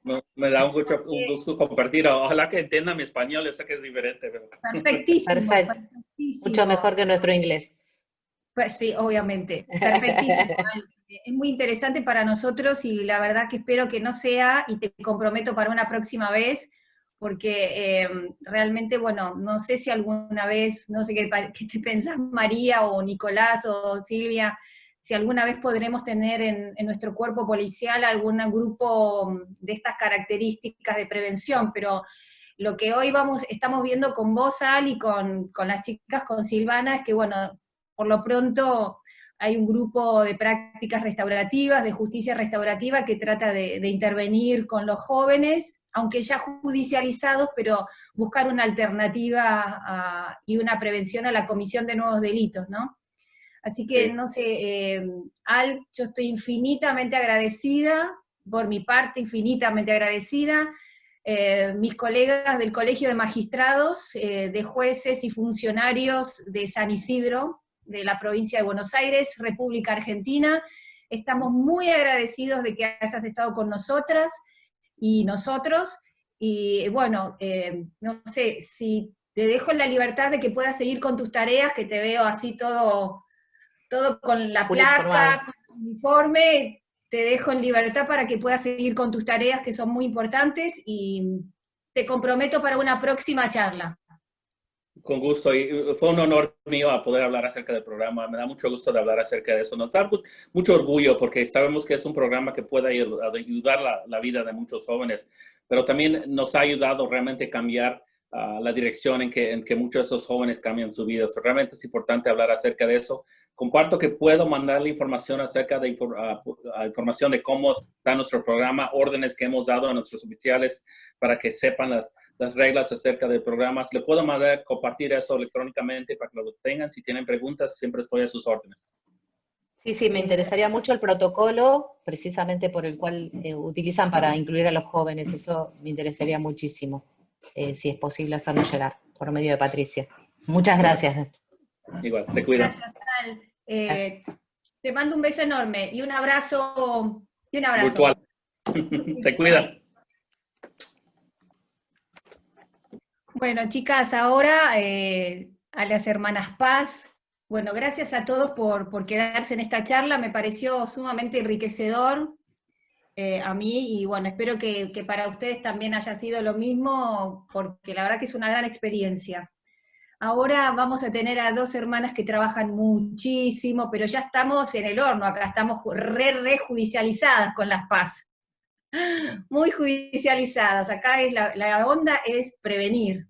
No, me da un gusto compartir. Ojalá que entiendan mi español, yo sé que es diferente. Pero... Perfectísimo, Perfecto. perfectísimo. Mucho mejor que nuestro inglés. Pues sí, obviamente. Perfectísimo. Es muy interesante para nosotros y la verdad que espero que no sea, y te comprometo para una próxima vez, porque realmente, bueno, no sé si alguna vez, no sé qué te pensás, María o Nicolás o Silvia, si alguna vez podremos tener en nuestro cuerpo policial algún grupo de estas características de prevención, pero lo que hoy estamos viendo con vos, Al, y con las chicas, con Silvana, es que, bueno, por lo pronto hay un grupo de prácticas restaurativas, de justicia restaurativa, que trata de intervenir con los jóvenes, aunque ya judicializados, pero buscar una alternativa y una prevención a la comisión de nuevos delitos, ¿no? Así que, sí. No sé, Al, yo estoy infinitamente agradecida, por mi parte, infinitamente agradecida. Mis colegas del Colegio de Magistrados, de jueces y funcionarios de San Isidro, de la provincia de Buenos Aires, República Argentina, estamos muy agradecidos de que hayas estado con nosotras y nosotros, y bueno, no sé, si te dejo en la libertad de que puedas seguir con tus tareas, que te veo así todo con la placa, con el uniforme, te dejo en libertad para que puedas seguir con tus tareas que son muy importantes, y te comprometo para una próxima charla. Con gusto, y fue un honor mío a poder hablar acerca del programa. Me da mucho gusto de hablar acerca de eso. Nos da mucho orgullo porque sabemos que es un programa que puede ayudar la vida de muchos jóvenes, pero también nos ha ayudado realmente a cambiar la dirección en que muchos de esos jóvenes cambian su vida. Realmente es importante hablar acerca de eso. Comparto que puedo mandarle información acerca de información de cómo está nuestro programa, órdenes que hemos dado a nuestros oficiales para que sepan las reglas acerca del programa. Le puedo compartir eso electrónicamente para que lo tengan. Si tienen preguntas, siempre estoy a sus órdenes. Sí, me interesaría mucho el protocolo, precisamente por el cual utilizan para incluir a los jóvenes. Eso me interesaría muchísimo, si es posible hacerlo llegar por medio de Patricia. Muchas gracias. Igual, se cuidan. Gracias, Al. Te mando un beso enorme y un abrazo. Virtual. Te cuida. Bueno, chicas, ahora a las hermanas Paz. Bueno, gracias a todos por quedarse en esta charla. Me pareció sumamente enriquecedor a mí, y bueno, espero que para ustedes también haya sido lo mismo, porque la verdad que es una gran experiencia. Ahora vamos a tener a 2 hermanas que trabajan muchísimo, pero ya estamos en el horno, acá estamos re judicializadas con las PAS. Muy judicializadas, acá es la onda es prevenir,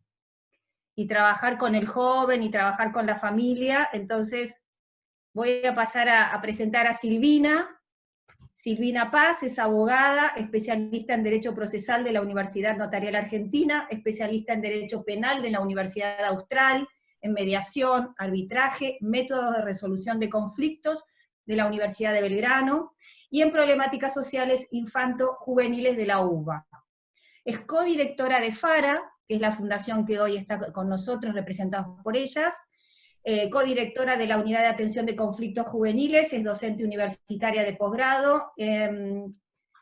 y trabajar con el joven, y trabajar con la familia. Entonces voy a pasar a presentar a Silvina. Silvina Paz es abogada, especialista en Derecho Procesal de la Universidad Notarial Argentina, especialista en Derecho Penal de la Universidad Austral, en mediación, arbitraje, métodos de resolución de conflictos de la Universidad de Belgrano, y en problemáticas sociales infanto-juveniles de la UBA. Es codirectora de FARA, que es la fundación que hoy está con nosotros, representados por ellas, codirectora de la Unidad de Atención de Conflictos Juveniles, es docente universitaria de posgrado,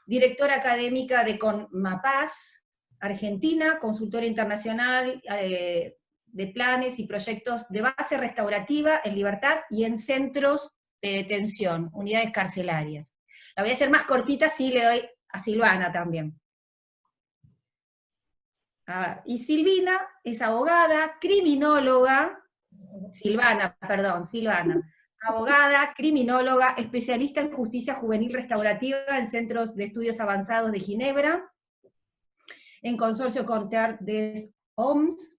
directora académica de CONMAPAS, Argentina, consultora internacional de planes y proyectos de base restaurativa en libertad y en centros de detención, unidades carcelarias. La voy a hacer más cortita, sí le doy a Silvana también. Y Silvina es abogada, criminóloga, Silvana, abogada, criminóloga, especialista en justicia juvenil restaurativa en centros de estudios avanzados de Ginebra, en consorcio con Terre des Hommes,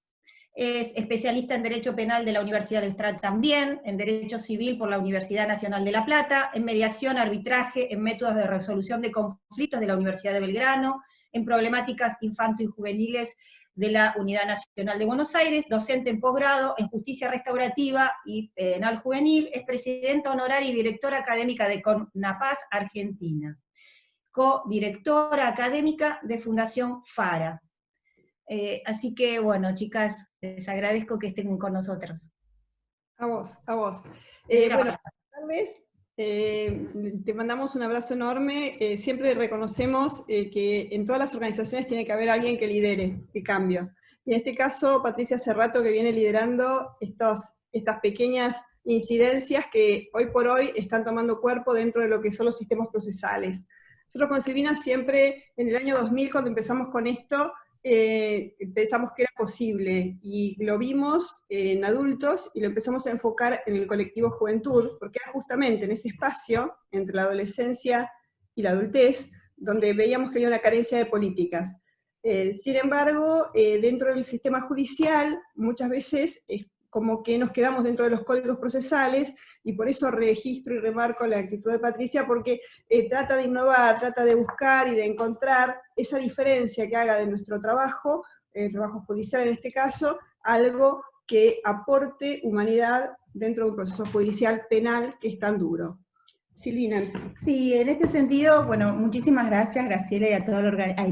es especialista en Derecho Penal de la Universidad de Austral también, en Derecho Civil por la Universidad Nacional de La Plata, en mediación, arbitraje, en métodos de resolución de conflictos de la Universidad de Belgrano, en problemáticas infanto y juveniles de la Unidad Nacional de Buenos Aires, docente en posgrado en justicia restaurativa y penal juvenil, es presidenta honoraria y directora académica de CONMAPAS Argentina, codirectora académica de Fundación FARA. Así que, bueno, chicas, les agradezco que estén con nosotros. A vos, a vos. Bueno, tal vez te mandamos un abrazo enorme. Siempre reconocemos que en todas las organizaciones tiene que haber alguien que lidere el cambio. Y en este caso, Patricia hace rato que viene liderando estas pequeñas incidencias que hoy por hoy están tomando cuerpo dentro de lo que son los sistemas procesales. Nosotros con Silvina siempre, en el año 2000, cuando empezamos con esto, pensamos que era posible, y lo vimos en adultos, y lo empezamos a enfocar en el colectivo juventud, porque era justamente en ese espacio, entre la adolescencia y la adultez, donde veíamos que había una carencia de políticas. Sin embargo, dentro del sistema judicial, muchas veces es como que nos quedamos dentro de los códigos procesales, y por eso registro y remarco la actitud de Patricia, porque trata de innovar, trata de buscar y de encontrar esa diferencia que haga de nuestro trabajo, el trabajo judicial en este caso, algo que aporte humanidad dentro de un proceso judicial penal que es tan duro. Silvina. Sí, en este sentido, bueno, muchísimas gracias, Graciela, y a toda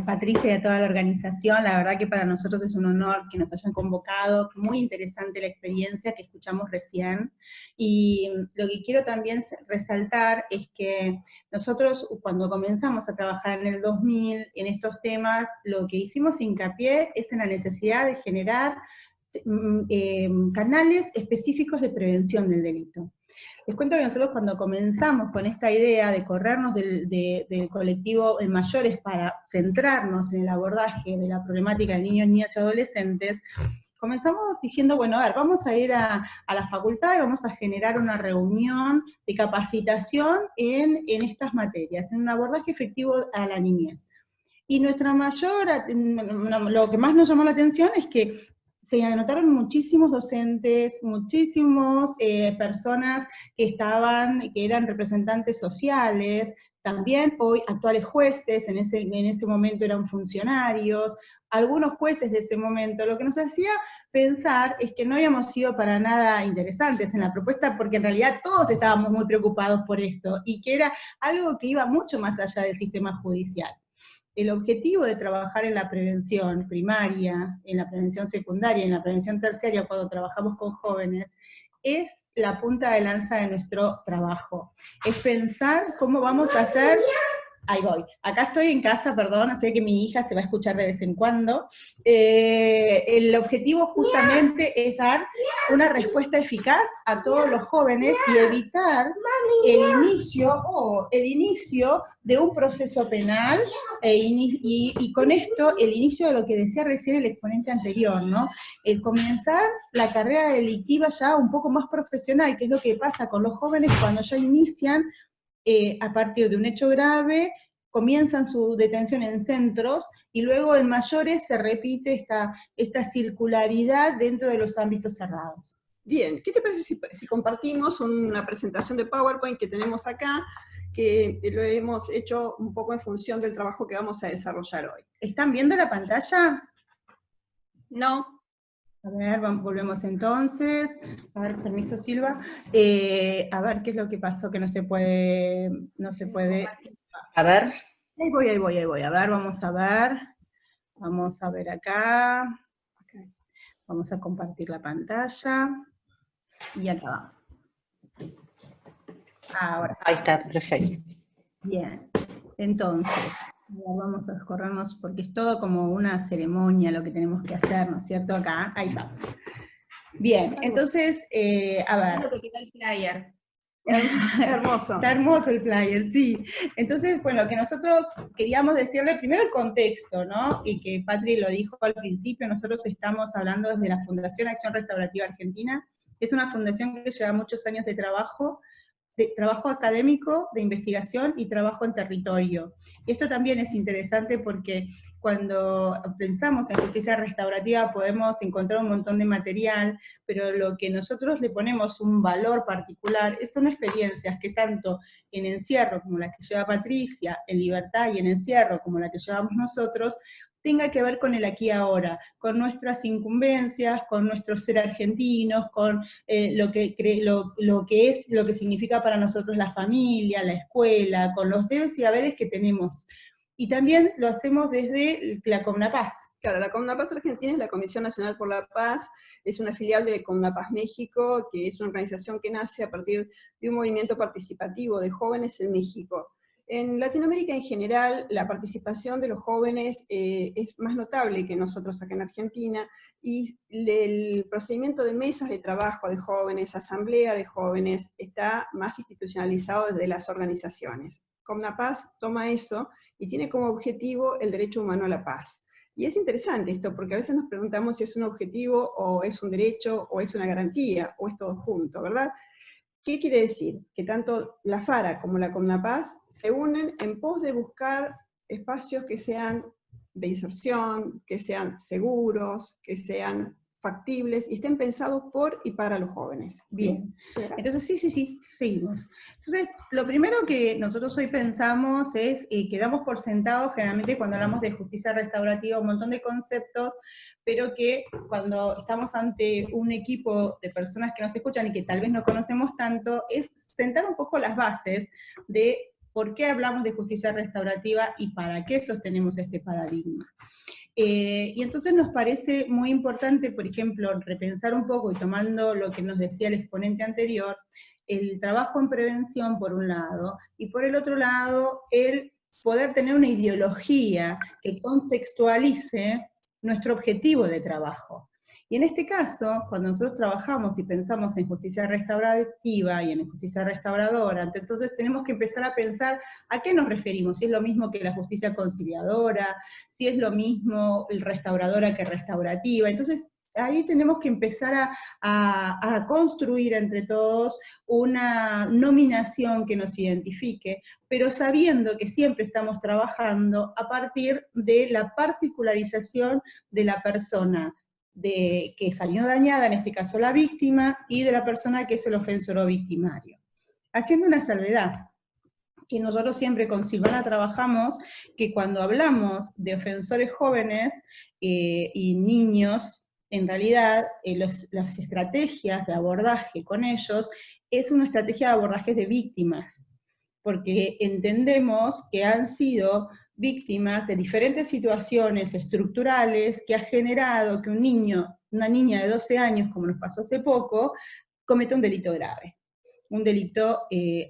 Patricia y a toda la organización. La verdad que para nosotros es un honor que nos hayan convocado. Muy interesante la experiencia que escuchamos recién. Y lo que quiero también resaltar es que nosotros, cuando comenzamos a trabajar en el 2000 en estos temas, lo que hicimos hincapié es en la necesidad de generar canales específicos de prevención del delito. Les cuento que nosotros cuando comenzamos con esta idea de corrernos del colectivo en mayores para centrarnos en el abordaje de la problemática de niños, niñas y adolescentes, comenzamos diciendo, bueno, a ver, vamos a ir a la facultad y vamos a generar una reunión de capacitación en estas materias, en un abordaje efectivo a la niñez. Y lo que más nos llamó la atención es que se anotaron muchísimos docentes, muchísimas personas que eran representantes sociales, también hoy actuales jueces, en ese momento eran funcionarios, algunos jueces de ese momento. Lo que nos hacía pensar es que no habíamos sido para nada interesantes en la propuesta, porque en realidad todos estábamos muy preocupados por esto, y que era algo que iba mucho más allá del sistema judicial. El objetivo de trabajar en la prevención primaria, en la prevención secundaria, en la prevención terciaria, cuando trabajamos con jóvenes, es la punta de lanza de nuestro trabajo. Es pensar cómo vamos a hacer Ahí voy. Acá estoy en casa, perdón, así que mi hija se va a escuchar de vez en cuando. El objetivo justamente es dar una respuesta eficaz a todos los jóvenes y evitar el inicio de un proceso penal y con esto el inicio de lo que decía recién el exponente anterior, ¿no? El comenzar la carrera delictiva ya un poco más profesional, que es lo que pasa con los jóvenes cuando ya inician a partir de un hecho grave, comienzan su detención en centros, y luego en mayores se repite esta circularidad dentro de los ámbitos cerrados. Bien, ¿qué te parece si compartimos una presentación de PowerPoint que tenemos acá, que lo hemos hecho un poco en función del trabajo que vamos a desarrollar hoy? ¿Están viendo la pantalla? No. A ver, volvemos entonces. A ver, permiso, Silva. A ver, ¿qué es lo que pasó? Que no se puede... A ver. Ahí voy. A ver, vamos a ver. Vamos a ver acá. Vamos a compartir la pantalla. Y acá vamos. Ahora. Ahí está, perfecto. Bien. Entonces, vamos a corrernos, porque es todo como una ceremonia lo que tenemos que hacer, ¿no es cierto? Acá, ahí vamos. Bien, entonces, a ver. Te queda el flyer. Hermoso. Está hermoso el flyer, sí. Entonces, bueno, que nosotros queríamos decirle primero el contexto, ¿no? Y que Patri lo dijo al principio, nosotros estamos hablando desde la Fundación Acción Restaurativa Argentina. Es una fundación que lleva muchos años de trabajo académico, de investigación y trabajo en territorio. Y esto también es interesante porque cuando pensamos en justicia restaurativa podemos encontrar un montón de material, pero lo que nosotros le ponemos un valor particular son experiencias que tanto en encierro, como la que lleva Patricia, en libertad y en encierro, como la que llevamos nosotros, tenga que ver con el aquí y ahora, con nuestras incumbencias, con nuestro ser argentinos, con lo que significa para nosotros la familia, la escuela, con los debes y haberes que tenemos. Y también lo hacemos desde la CONAPAZ. Claro, la CONAPAZ Argentina es la Comisión Nacional por la Paz, es una filial de CONAPAZ México, que es una organización que nace a partir de un movimiento participativo de jóvenes en México. En Latinoamérica en general, la participación de los jóvenes es más notable que nosotros acá en Argentina, y el procedimiento de mesas de trabajo de jóvenes, asamblea de jóvenes, está más institucionalizado desde las organizaciones. CONAPAZ toma eso y tiene como objetivo el derecho humano a la paz. Y es interesante esto, porque a veces nos preguntamos si es un objetivo, o es un derecho, o es una garantía, o es todo junto, ¿verdad? ¿Qué quiere decir? Que tanto la FARA como la CONAPAZ se unen en pos de buscar espacios que sean de inserción, que sean seguros, que sean factibles y estén pensados por y para los jóvenes. Bien, entonces sí, seguimos. Entonces, lo primero que nosotros hoy pensamos es que damos por sentado generalmente cuando hablamos de justicia restaurativa un montón de conceptos, pero que cuando estamos ante un equipo de personas que nos escuchan y que tal vez no conocemos tanto, es sentar un poco las bases de por qué hablamos de justicia restaurativa y para qué sostenemos este paradigma. Y entonces nos parece muy importante, por ejemplo, repensar un poco, y tomando lo que nos decía el exponente anterior, el trabajo en prevención por un lado, y por el otro lado, el poder tener una ideología que contextualice nuestro objetivo de trabajo. Y en este caso, cuando nosotros trabajamos y pensamos en justicia restaurativa y en justicia restauradora, entonces tenemos que empezar a pensar a qué nos referimos, si es lo mismo que la justicia conciliadora, si es lo mismo el restauradora que restaurativa. Entonces ahí tenemos que empezar a construir entre todos una nominación que nos identifique, pero sabiendo que siempre estamos trabajando a partir de la particularización de la persona que salió dañada, en este caso la víctima, y de la persona que es el ofensor o victimario. Haciendo una salvedad, que nosotros siempre con Silvana trabajamos, que cuando hablamos de ofensores jóvenes y niños, en realidad las estrategias de abordaje con ellos es una estrategia de abordaje de víctimas, porque entendemos que han sido víctimas de diferentes situaciones estructurales que ha generado que un niño, una niña de 12 años, como nos pasó hace poco, cometa un delito grave. un delito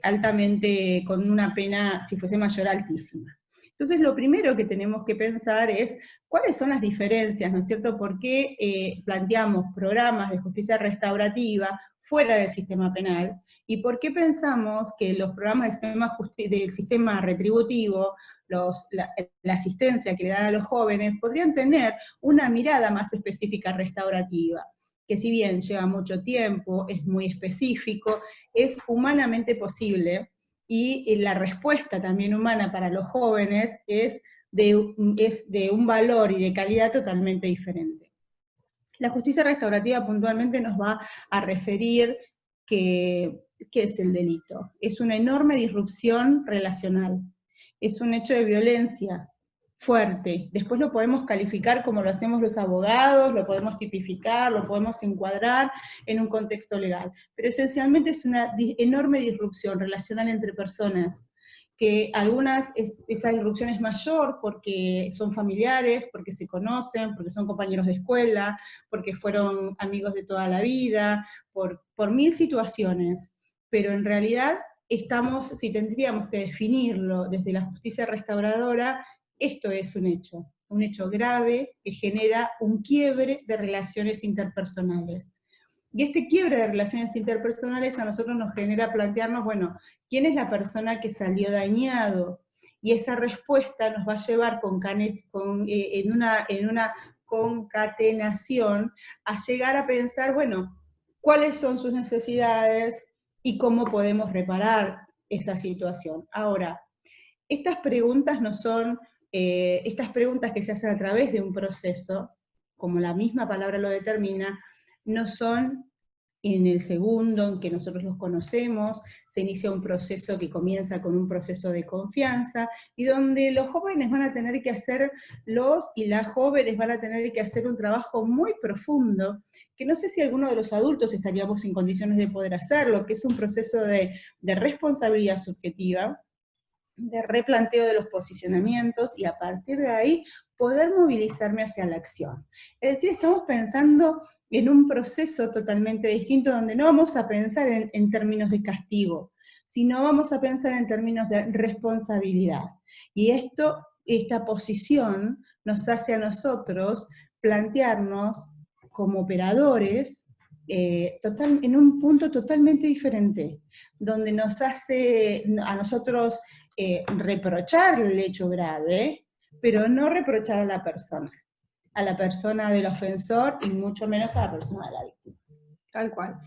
altamente, con una pena, si fuese mayor, altísima. Entonces, lo primero que tenemos que pensar es cuáles son las diferencias, ¿no es cierto? ¿Por qué planteamos programas de justicia restaurativa fuera del sistema penal? ¿Y por qué pensamos que los programas del sistema retributivo, la asistencia que le dan a los jóvenes, podrían tener una mirada más específica restaurativa? Que si bien lleva mucho tiempo, es muy específico, es humanamente posible, y la respuesta también humana para los jóvenes es de un valor y de calidad totalmente diferente. La justicia restaurativa puntualmente nos va a referir qué es el delito. Es una enorme disrupción relacional, es un hecho de violencia fuerte. Después lo podemos calificar como lo hacemos los abogados, lo podemos tipificar, lo podemos encuadrar en un contexto legal. Pero esencialmente es una enorme disrupción relacional entre personas, que esa disrupción es mayor porque son familiares, porque se conocen, porque son compañeros de escuela, porque fueron amigos de toda la vida, por 1000 situaciones. Pero en realidad si tendríamos que definirlo desde la justicia restauradora, esto es un hecho grave que genera un quiebre de relaciones interpersonales. Y este quiebre de relaciones interpersonales a nosotros nos genera plantearnos, bueno, ¿quién es la persona que salió dañado? Y esa respuesta nos va a llevar en una concatenación a llegar a pensar, bueno, ¿cuáles son sus necesidades y cómo podemos reparar esa situación? Ahora, estas preguntas no son estas preguntas que se hacen a través de un proceso, como la misma palabra lo determina, no son en el segundo en que nosotros los conocemos, se inicia un proceso que comienza con un proceso de confianza, y donde los jóvenes van a tener que hacer, y las jóvenes van a tener que hacer un trabajo muy profundo, que no sé si alguno de los adultos estaríamos en condiciones de poder hacerlo, que es un proceso de responsabilidad subjetiva, de replanteo de los posicionamientos, y a partir de ahí poder movilizarme hacia la acción. Es decir, estamos pensando en un proceso totalmente distinto, donde no vamos a pensar en términos de castigo, sino vamos a pensar en términos de responsabilidad. Y esta posición nos hace a nosotros plantearnos como operadores en un punto totalmente diferente, donde nos hace a nosotros reprochar el hecho grave, pero no reprochar a la persona del ofensor, y mucho menos a la persona de la víctima. Tal cual.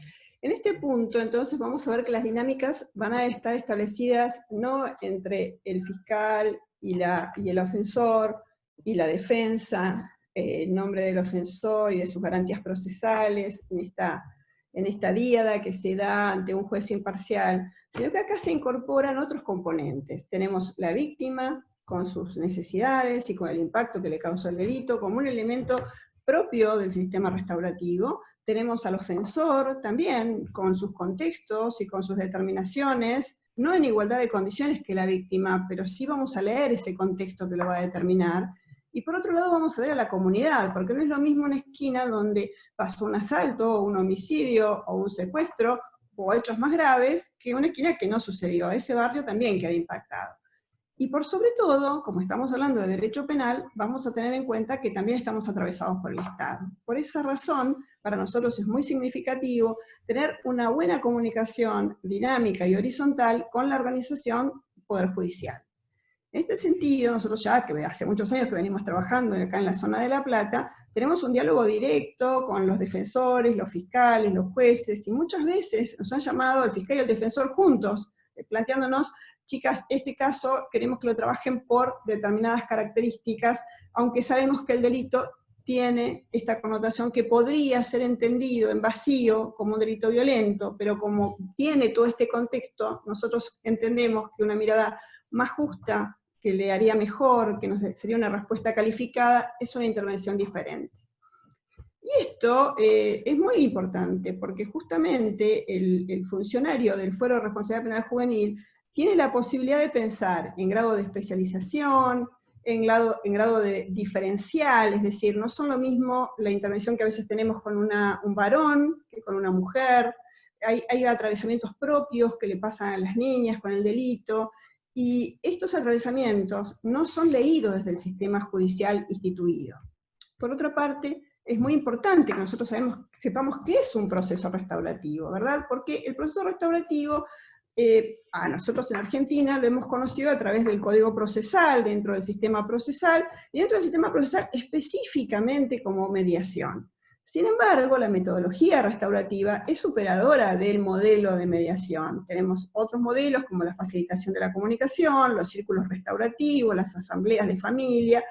En este punto, entonces, vamos a ver que las dinámicas van a estar establecidas no entre el fiscal y el ofensor, y la defensa, en nombre del ofensor y de sus garantías procesales, en esta díada que se da ante un juez imparcial, sino que acá se incorporan otros componentes. Tenemos la víctima con sus necesidades y con el impacto que le causó el delito, como un elemento propio del sistema restaurativo. Tenemos al ofensor también con sus contextos y con sus determinaciones, no en igualdad de condiciones que la víctima, pero sí vamos a leer ese contexto que lo va a determinar. Y por otro lado vamos a ver a la comunidad, porque no es lo mismo una esquina donde pasó un asalto, o un homicidio, o un secuestro, o hechos más graves, que una esquina que no sucedió. Ese barrio también queda impactado. Y por sobre todo, como estamos hablando de derecho penal, vamos a tener en cuenta que también estamos atravesados por el Estado. Por esa razón, para nosotros es muy significativo tener una buena comunicación dinámica y horizontal con la organización Poder Judicial. En este sentido, nosotros ya, que hace muchos años que venimos trabajando acá en la zona de La Plata, tenemos un diálogo directo con los defensores, los fiscales, los jueces, y muchas veces nos han llamado el fiscal y el defensor juntos, planteándonos, chicas, este caso queremos que lo trabajen por determinadas características, aunque sabemos que el delito tiene esta connotación que podría ser entendido en vacío como un delito violento, pero como tiene todo este contexto, nosotros entendemos que una mirada más justa, que le haría mejor, que sería una respuesta calificada, es una intervención diferente. Y esto es muy importante, porque justamente el funcionario del Fuero de Responsabilidad Penal Juvenil tiene la posibilidad de pensar en grado de especialización, en grado de diferencial, es decir, no son lo mismo la intervención que a veces tenemos con un varón que con una mujer, hay atravesamientos propios que le pasan a las niñas con el delito, y estos atravesamientos no son leídos desde el sistema judicial instituido. Por otra parte, es muy importante que nosotros sepamos qué es un proceso restaurativo, ¿verdad? Porque el proceso restaurativo, a nosotros en Argentina lo hemos conocido a través del Código Procesal, dentro del sistema procesal, y dentro del sistema procesal específicamente como mediación. Sin embargo, la metodología restaurativa es superadora del modelo de mediación. Tenemos otros modelos como la facilitación de la comunicación, los círculos restaurativos, las asambleas de familia,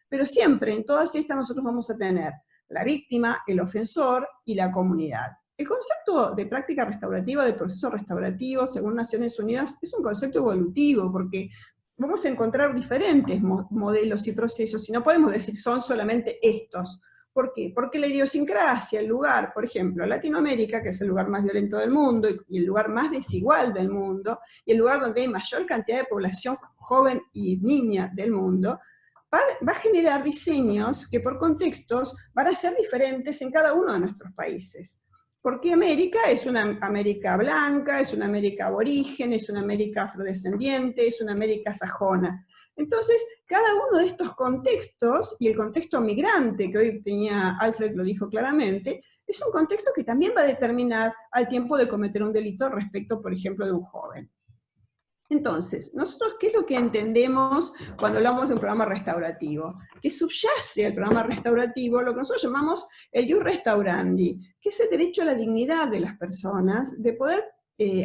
pero siempre en todas estas nosotros vamos a tener la víctima, el ofensor y la comunidad. El concepto de práctica restaurativa, de proceso restaurativo, según Naciones Unidas, es un concepto evolutivo, porque vamos a encontrar diferentes modelos y procesos, y no podemos decir son solamente estos. ¿Por qué? Porque la idiosincrasia, el lugar, por ejemplo, Latinoamérica, que es el lugar más violento del mundo, y el lugar más desigual del mundo, y el lugar donde hay mayor cantidad de población joven y niña del mundo, va a generar diseños que por contextos van a ser diferentes en cada uno de nuestros países. Porque América es una América blanca, es una América aborigen, es una América afrodescendiente, es una América sajona. Entonces, cada uno de estos contextos, y el contexto migrante, que hoy tenía Alfred, lo dijo claramente, es un contexto que también va a determinar al tiempo de cometer un delito respecto, por ejemplo, de un joven. Entonces, nosotros, ¿qué es lo que entendemos cuando hablamos de un programa restaurativo? Que subyace al programa restaurativo lo que nosotros llamamos el ius restaurandi, que es el derecho a la dignidad de las personas, de poder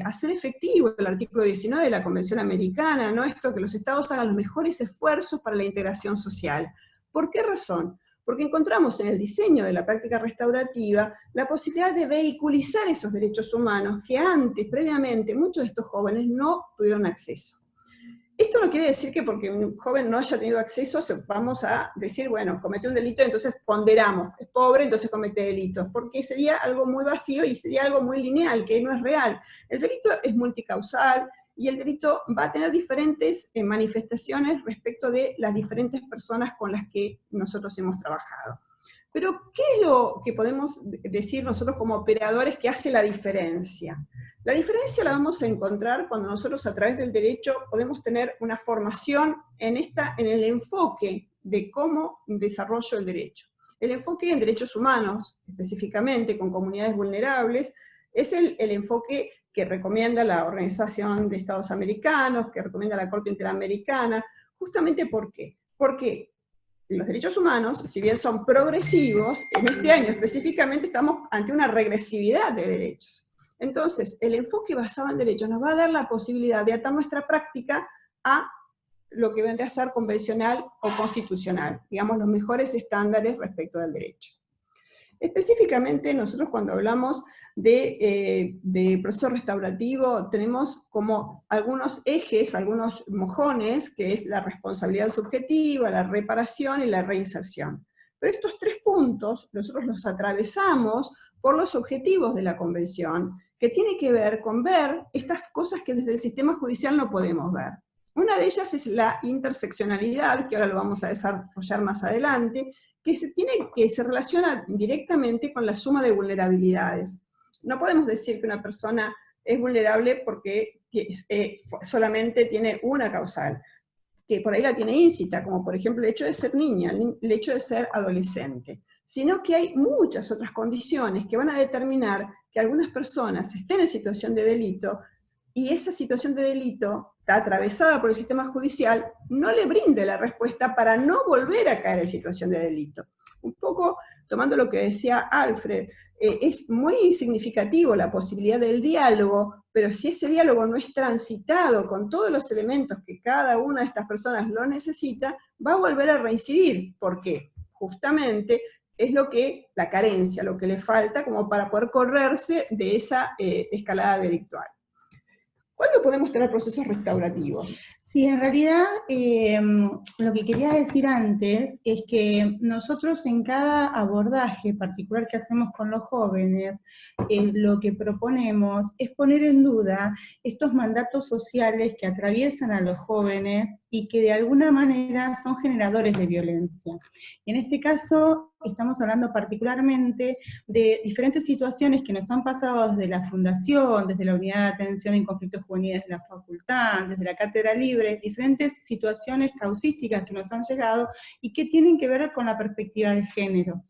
hacer efectivo el artículo 19 de la Convención Americana, ¿no? Esto, que los estados hagan los mejores esfuerzos para la integración social. ¿Por qué razón? Porque encontramos en el diseño de la práctica restaurativa la posibilidad de vehiculizar esos derechos humanos que antes, previamente, muchos de estos jóvenes no tuvieron acceso. Esto no quiere decir que porque un joven no haya tenido acceso, vamos a decir, bueno, cometió un delito, entonces ponderamos, es pobre, entonces comete delitos, porque sería algo muy vacío y sería algo muy lineal, que no es real. El delito es multicausal, y el delito va a tener diferentes manifestaciones respecto de las diferentes personas con las que nosotros hemos trabajado. Pero, ¿qué es lo que podemos decir nosotros como operadores que hace la diferencia? La diferencia la vamos a encontrar cuando nosotros a través del derecho podemos tener una formación en el enfoque de cómo desarrollo el derecho. El enfoque en derechos humanos, específicamente con comunidades vulnerables, es el enfoque que recomienda la Organización de Estados Americanos, que recomienda la Corte Interamericana, justamente ¿por qué? Porque los derechos humanos, si bien son progresivos, en este año específicamente estamos ante una regresividad de derechos. Entonces, el enfoque basado en derechos nos va a dar la posibilidad de atar nuestra práctica a lo que vendría a ser convencional o constitucional, digamos, los mejores estándares respecto del derecho. Específicamente, nosotros cuando hablamos de proceso restaurativo, tenemos como algunos ejes, algunos mojones, que es la responsabilidad subjetiva, la reparación y la reinserción. Pero estos tres puntos, nosotros los atravesamos por los objetivos de la Convención, que tiene que ver con ver estas cosas que desde el sistema judicial no podemos ver. Una de ellas es la interseccionalidad, que ahora lo vamos a desarrollar más adelante, que se relaciona directamente con la suma de vulnerabilidades. No podemos decir que una persona es vulnerable porque solamente tiene una causal, que por ahí la tiene íncita, como por ejemplo el hecho de ser niña, el hecho de ser adolescente, sino que hay muchas otras condiciones que van a determinar que algunas personas estén en situación de delito, y esa situación de delito, atravesada por el sistema judicial, no le brinde la respuesta para no volver a caer en situación de delito. Un poco tomando lo que decía Alfred, es muy significativo la posibilidad del diálogo, pero si ese diálogo no es transitado con todos los elementos que cada una de estas personas lo necesita, va a volver a reincidir. ¿Por qué? Justamente es la carencia, lo que le falta como para poder correrse de esa escalada delictual. ¿Cuándo ¿cuándo podemos tener procesos restaurativos? Sí, en realidad lo que quería decir antes es que nosotros en cada abordaje particular que hacemos con los jóvenes, lo que proponemos es poner en duda estos mandatos sociales que atraviesan a los jóvenes y que de alguna manera son generadores de violencia. Y en este caso estamos hablando particularmente de diferentes situaciones que nos han pasado desde la Fundación, desde la Unidad de Atención en Conflictos Juveniles de la Facultad, desde la Cátedra Libre, diferentes situaciones causísticas que nos han llegado y que tienen que ver con la perspectiva de género.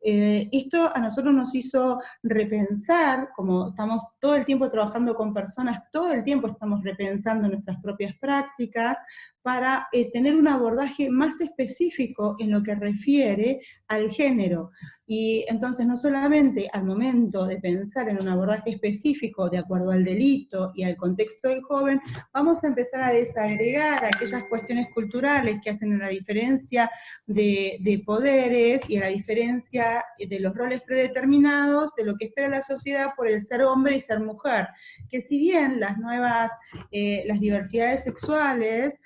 Esto a nosotros nos hizo repensar, como estamos todo el tiempo trabajando con personas, todo el tiempo estamos repensando nuestras propias prácticas para tener un abordaje más específico en lo que refiere al género. Y entonces no solamente al momento de pensar en un abordaje específico de acuerdo al delito y al contexto del joven, vamos a empezar a desagregar aquellas cuestiones culturales que hacen la diferencia de poderes y a la diferencia de los roles predeterminados de lo que espera la sociedad por el ser hombre y ser mujer. Que si bien las las diversidades sexuales,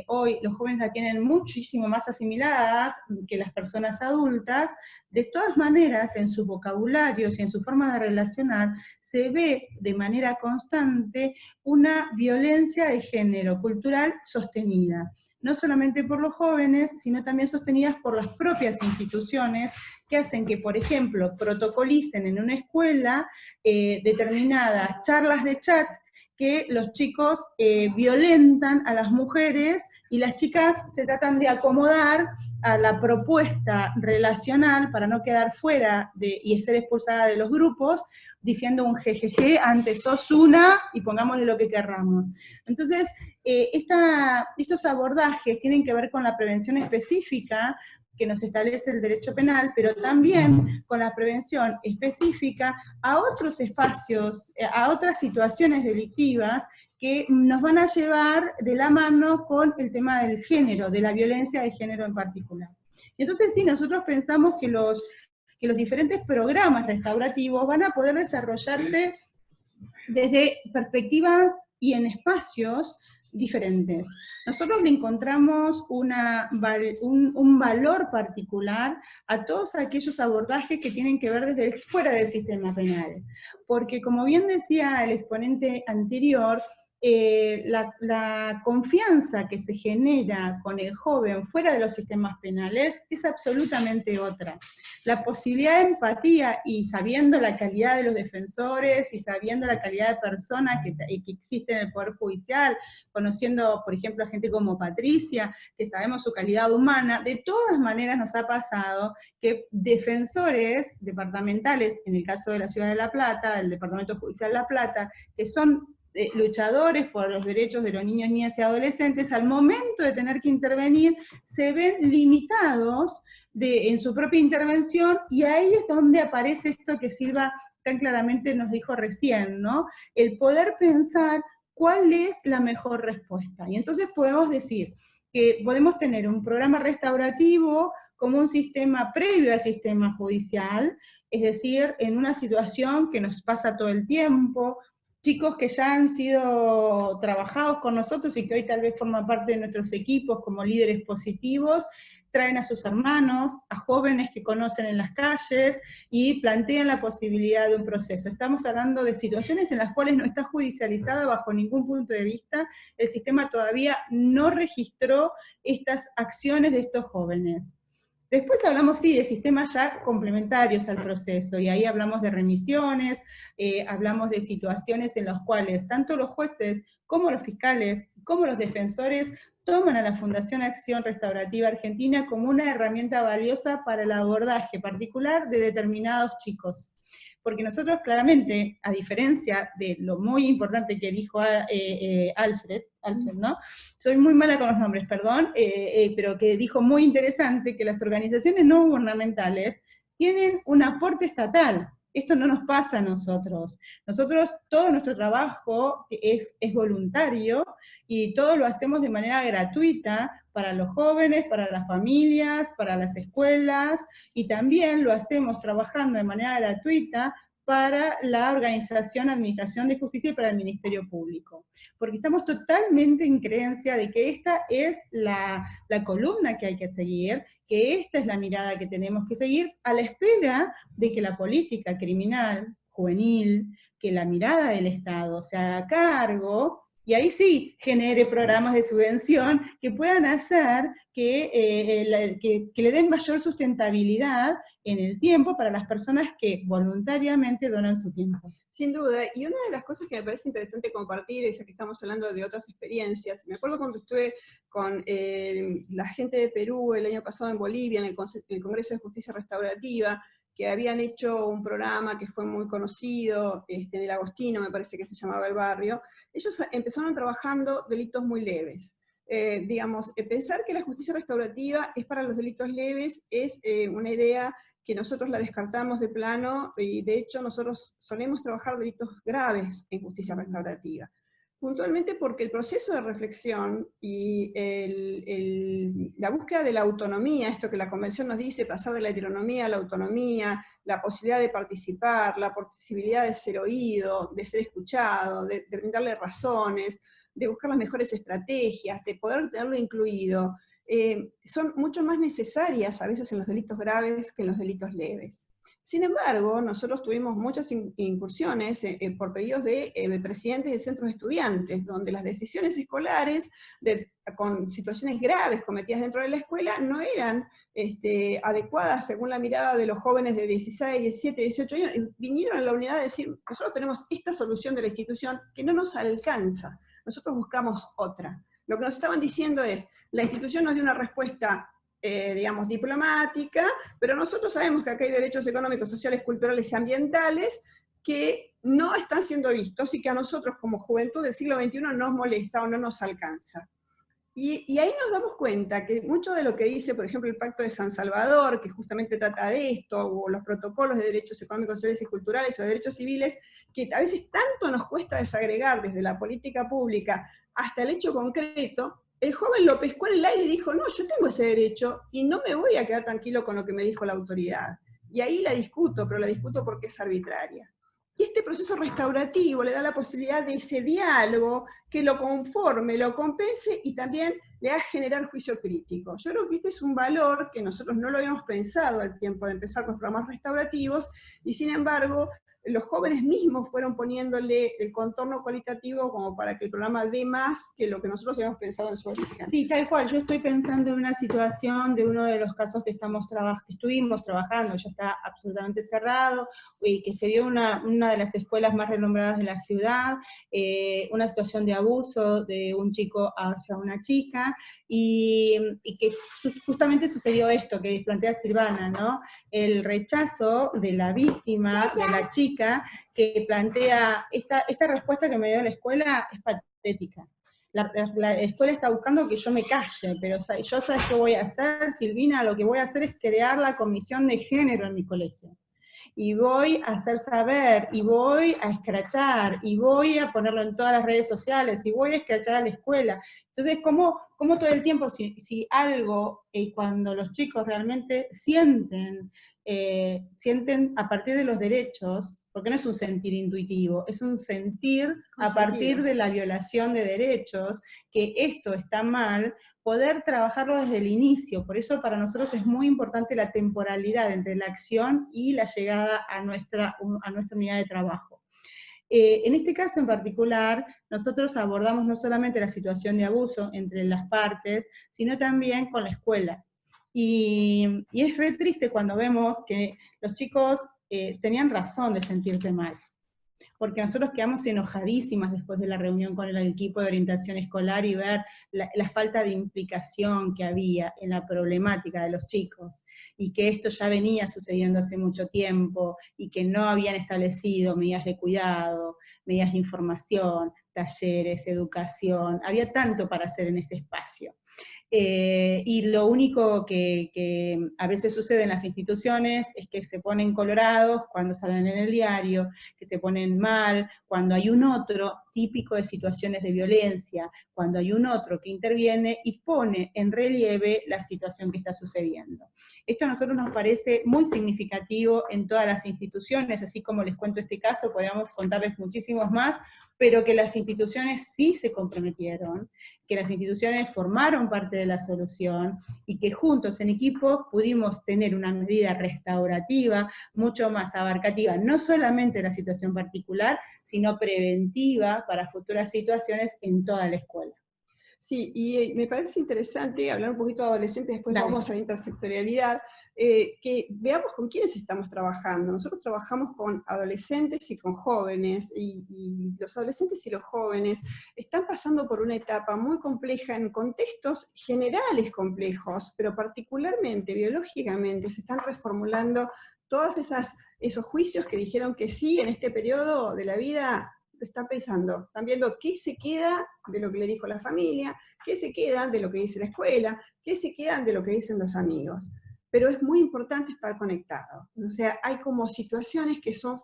hoy los jóvenes la tienen muchísimo más asimiladas que las personas adultas, de todas maneras en sus vocabularios y en su forma de relacionar se ve de manera constante una violencia de género cultural sostenida, no solamente por los jóvenes, sino también sostenidas por las propias instituciones que hacen que, por ejemplo, protocolicen en una escuela determinadas charlas de chat que los chicos violentan a las mujeres y las chicas se tratan de acomodar a la propuesta relacional para no quedar fuera y ser expulsada de los grupos, diciendo un jejeje, antes sos una, y pongámosle lo que querramos. Entonces, estos abordajes tienen que ver con la prevención específica que nos establece el derecho penal, pero también con la prevención específica a otros espacios, a otras situaciones delictivas que nos van a llevar de la mano con el tema del género, de la violencia de género en particular. Entonces sí, nosotros pensamos que los diferentes programas restaurativos van a poder desarrollarse desde perspectivas y en espacios diferentes. Nosotros le encontramos un valor particular a todos aquellos abordajes que tienen que ver desde fuera del sistema penal, porque como bien decía el exponente anterior, la confianza que se genera con el joven fuera de los sistemas penales es absolutamente otra. La posibilidad de empatía, y sabiendo la calidad de los defensores, y sabiendo la calidad de personas que existe en el Poder Judicial, conociendo, por ejemplo, a gente como Patricia, que sabemos su calidad humana, de todas maneras nos ha pasado que defensores departamentales, en el caso de la Ciudad de La Plata, del Departamento Judicial La Plata, que son luchadores por los derechos de los niños, niñas y adolescentes, al momento de tener que intervenir, se ven limitados en su propia intervención, y ahí es donde aparece esto que Silva tan claramente nos dijo recién, ¿no? El poder pensar cuál es la mejor respuesta. Y entonces podemos decir que podemos tener un programa restaurativo como un sistema previo al sistema judicial, es decir, en una situación que nos pasa todo el tiempo, chicos que ya han sido trabajados con nosotros y que hoy tal vez forman parte de nuestros equipos como líderes positivos, traen a sus hermanos, a jóvenes que conocen en las calles y plantean la posibilidad de un proceso. Estamos hablando de situaciones en las cuales no está judicializada bajo ningún punto de vista, el sistema todavía no registró estas acciones de estos jóvenes. Después hablamos, sí, de sistemas ya complementarios al proceso, y ahí hablamos de remisiones, hablamos de situaciones en las cuales tanto los jueces como los fiscales, como los defensores, toman a la Fundación Acción Restaurativa Argentina como una herramienta valiosa para el abordaje particular de determinados chicos. Porque nosotros claramente, a diferencia de lo muy importante que dijo Alfred, ¿no? Soy muy mala con los nombres, perdón, pero que dijo muy interesante que las organizaciones no gubernamentales tienen un aporte estatal. Esto no nos pasa a nosotros. Nosotros, todo nuestro trabajo es voluntario, y todo lo hacemos de manera gratuita para los jóvenes, para las familias, para las escuelas, y también lo hacemos trabajando de manera gratuita para la organización, administración de justicia y para el Ministerio Público. Porque estamos totalmente en creencia de que esta es la columna que hay que seguir, que esta es la mirada que tenemos que seguir, a la espera de que la política criminal, juvenil, que la mirada del Estado se haga cargo, y ahí sí genere programas de subvención que puedan hacer que le den mayor sustentabilidad en el tiempo para las personas que voluntariamente donan su tiempo. Sin duda, y una de las cosas que me parece interesante compartir, ya que estamos hablando de otras experiencias, me acuerdo cuando estuve con la gente de Perú el año pasado en Bolivia, en el Congreso de Justicia Restaurativa, que habían hecho un programa que fue muy conocido, en el Agostino, me parece que se llamaba el barrio. Ellos empezaron trabajando delitos muy leves. Digamos, pensar que la justicia restaurativa es para los delitos leves es una idea que nosotros la descartamos de plano, y de hecho nosotros solemos trabajar delitos graves en justicia restaurativa. Puntualmente porque el proceso de reflexión y la búsqueda de la autonomía, esto que la Convención nos dice, pasar de la heteronomía a la autonomía, la posibilidad de participar, la posibilidad de ser oído, de ser escuchado, de brindarle razones, de buscar las mejores estrategias, de poder tenerlo incluido, son mucho más necesarias a veces en los delitos graves que en los delitos leves. Sin embargo, nosotros tuvimos muchas incursiones por pedidos de presidentes de centros de estudiantes, donde las decisiones escolares con situaciones graves cometidas dentro de la escuela no eran adecuadas según la mirada de los jóvenes de 16, 17, 18 años, y vinieron a la unidad a decir, nosotros tenemos esta solución de la institución que no nos alcanza, nosotros buscamos otra. Lo que nos estaban diciendo es, la institución nos dio una respuesta digamos, diplomática, pero nosotros sabemos que acá hay derechos económicos, sociales, culturales y ambientales que no están siendo vistos y que a nosotros como juventud del siglo XXI nos molesta o no nos alcanza. Y ahí nos damos cuenta que mucho de lo que dice, por ejemplo, el Pacto de San Salvador, que justamente trata de esto, o los protocolos de derechos económicos, sociales y culturales, o de derechos civiles, que a veces tanto nos cuesta desagregar desde la política pública hasta el hecho concreto, el joven lo pescó en el aire y dijo, no, yo tengo ese derecho y no me voy a quedar tranquilo con lo que me dijo la autoridad. Y ahí la discuto, pero la discuto porque es arbitraria. Y este proceso restaurativo le da la posibilidad de ese diálogo que lo conforme, lo compense y también le haga generar juicio crítico. Yo creo que este es un valor que nosotros no lo habíamos pensado al tiempo de empezar los programas restaurativos, y sin embargo, los jóvenes mismos fueron poniéndole el contorno cualitativo como para que el programa dé más que lo que nosotros habíamos pensado en su origen. Sí, tal cual. Yo estoy pensando en una situación de uno de los casos que estuvimos trabajando, ya está absolutamente cerrado, y que se dio una de las escuelas más renombradas de la ciudad, una situación de abuso de un chico hacia una chica, y que justamente sucedió esto que plantea Silvana, ¿no? El rechazo de la víctima, de la chica, que plantea, esta respuesta que me dio la escuela es patética. La escuela está buscando que yo me calle, pero yo ¿sabes qué voy a hacer, Silvina? Lo que voy a hacer es crear la comisión de género en mi colegio. Y voy a hacer saber, y voy a escrachar, y voy a ponerlo en todas las redes sociales, y voy a escrachar a la escuela. Entonces, ¿cómo todo el tiempo, si algo, cuando los chicos realmente sienten a partir de los derechos, porque no es un sentir intuitivo, es un sentir a partir de la violación de derechos, que esto está mal, poder trabajarlo desde el inicio. Por eso para nosotros es muy importante la temporalidad entre la acción y la llegada a nuestra unidad de trabajo. En este caso en particular, nosotros abordamos no solamente la situación de abuso entre las partes, sino también con la escuela. Y es re triste cuando vemos que los chicos tenían razón de sentirse mal, porque nosotros quedamos enojadísimas después de la reunión con el equipo de orientación escolar y ver la falta de implicación que había en la problemática de los chicos, y que esto ya venía sucediendo hace mucho tiempo, y que no habían establecido medidas de cuidado, medidas de información, talleres, educación, había tanto para hacer en este espacio. Y lo único que a veces sucede en las instituciones es que se ponen colorados cuando salen en el diario, que se ponen mal cuando hay un otro típico de situaciones de violencia, cuando hay un otro que interviene y pone en relieve la situación que está sucediendo. Esto a nosotros nos parece muy significativo en todas las instituciones, así como les cuento este caso, podríamos contarles muchísimos más, pero que las instituciones sí se comprometieron, que las instituciones formaron parte de la solución y que juntos en equipo pudimos tener una medida restaurativa mucho más abarcativa, no solamente de la situación particular, sino preventiva para futuras situaciones en toda la escuela. Sí, y me parece interesante hablar un poquito de adolescentes, después Dale. vamos a la intersectorialidad, que veamos con quiénes estamos trabajando. Nosotros trabajamos con adolescentes y con jóvenes, y los adolescentes y los jóvenes están pasando por una etapa muy compleja en contextos generales complejos, pero particularmente biológicamente se están reformulando todos esos juicios que dijeron que sí en este periodo de la vida. Lo están pensando, están viendo qué se queda de lo que le dijo la familia, qué se queda de lo que dice la escuela, qué se quedan de lo que dicen los amigos. Pero es muy importante estar conectado. O sea, hay como situaciones que son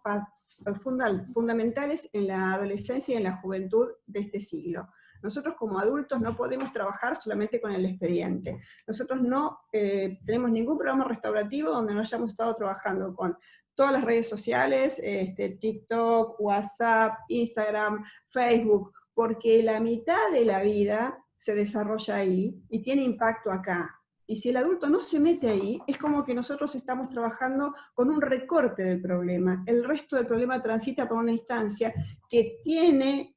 fundamentales en la adolescencia y en la juventud de este siglo. Nosotros como adultos no podemos trabajar solamente con el expediente. Nosotros no tenemos ningún programa restaurativo donde no hayamos estado trabajando con todas las redes sociales, TikTok, WhatsApp, Instagram, Facebook, porque la mitad de la vida se desarrolla ahí y tiene impacto acá. Y si el adulto no se mete ahí, es como que nosotros estamos trabajando con un recorte del problema. El resto del problema transita por una instancia que tiene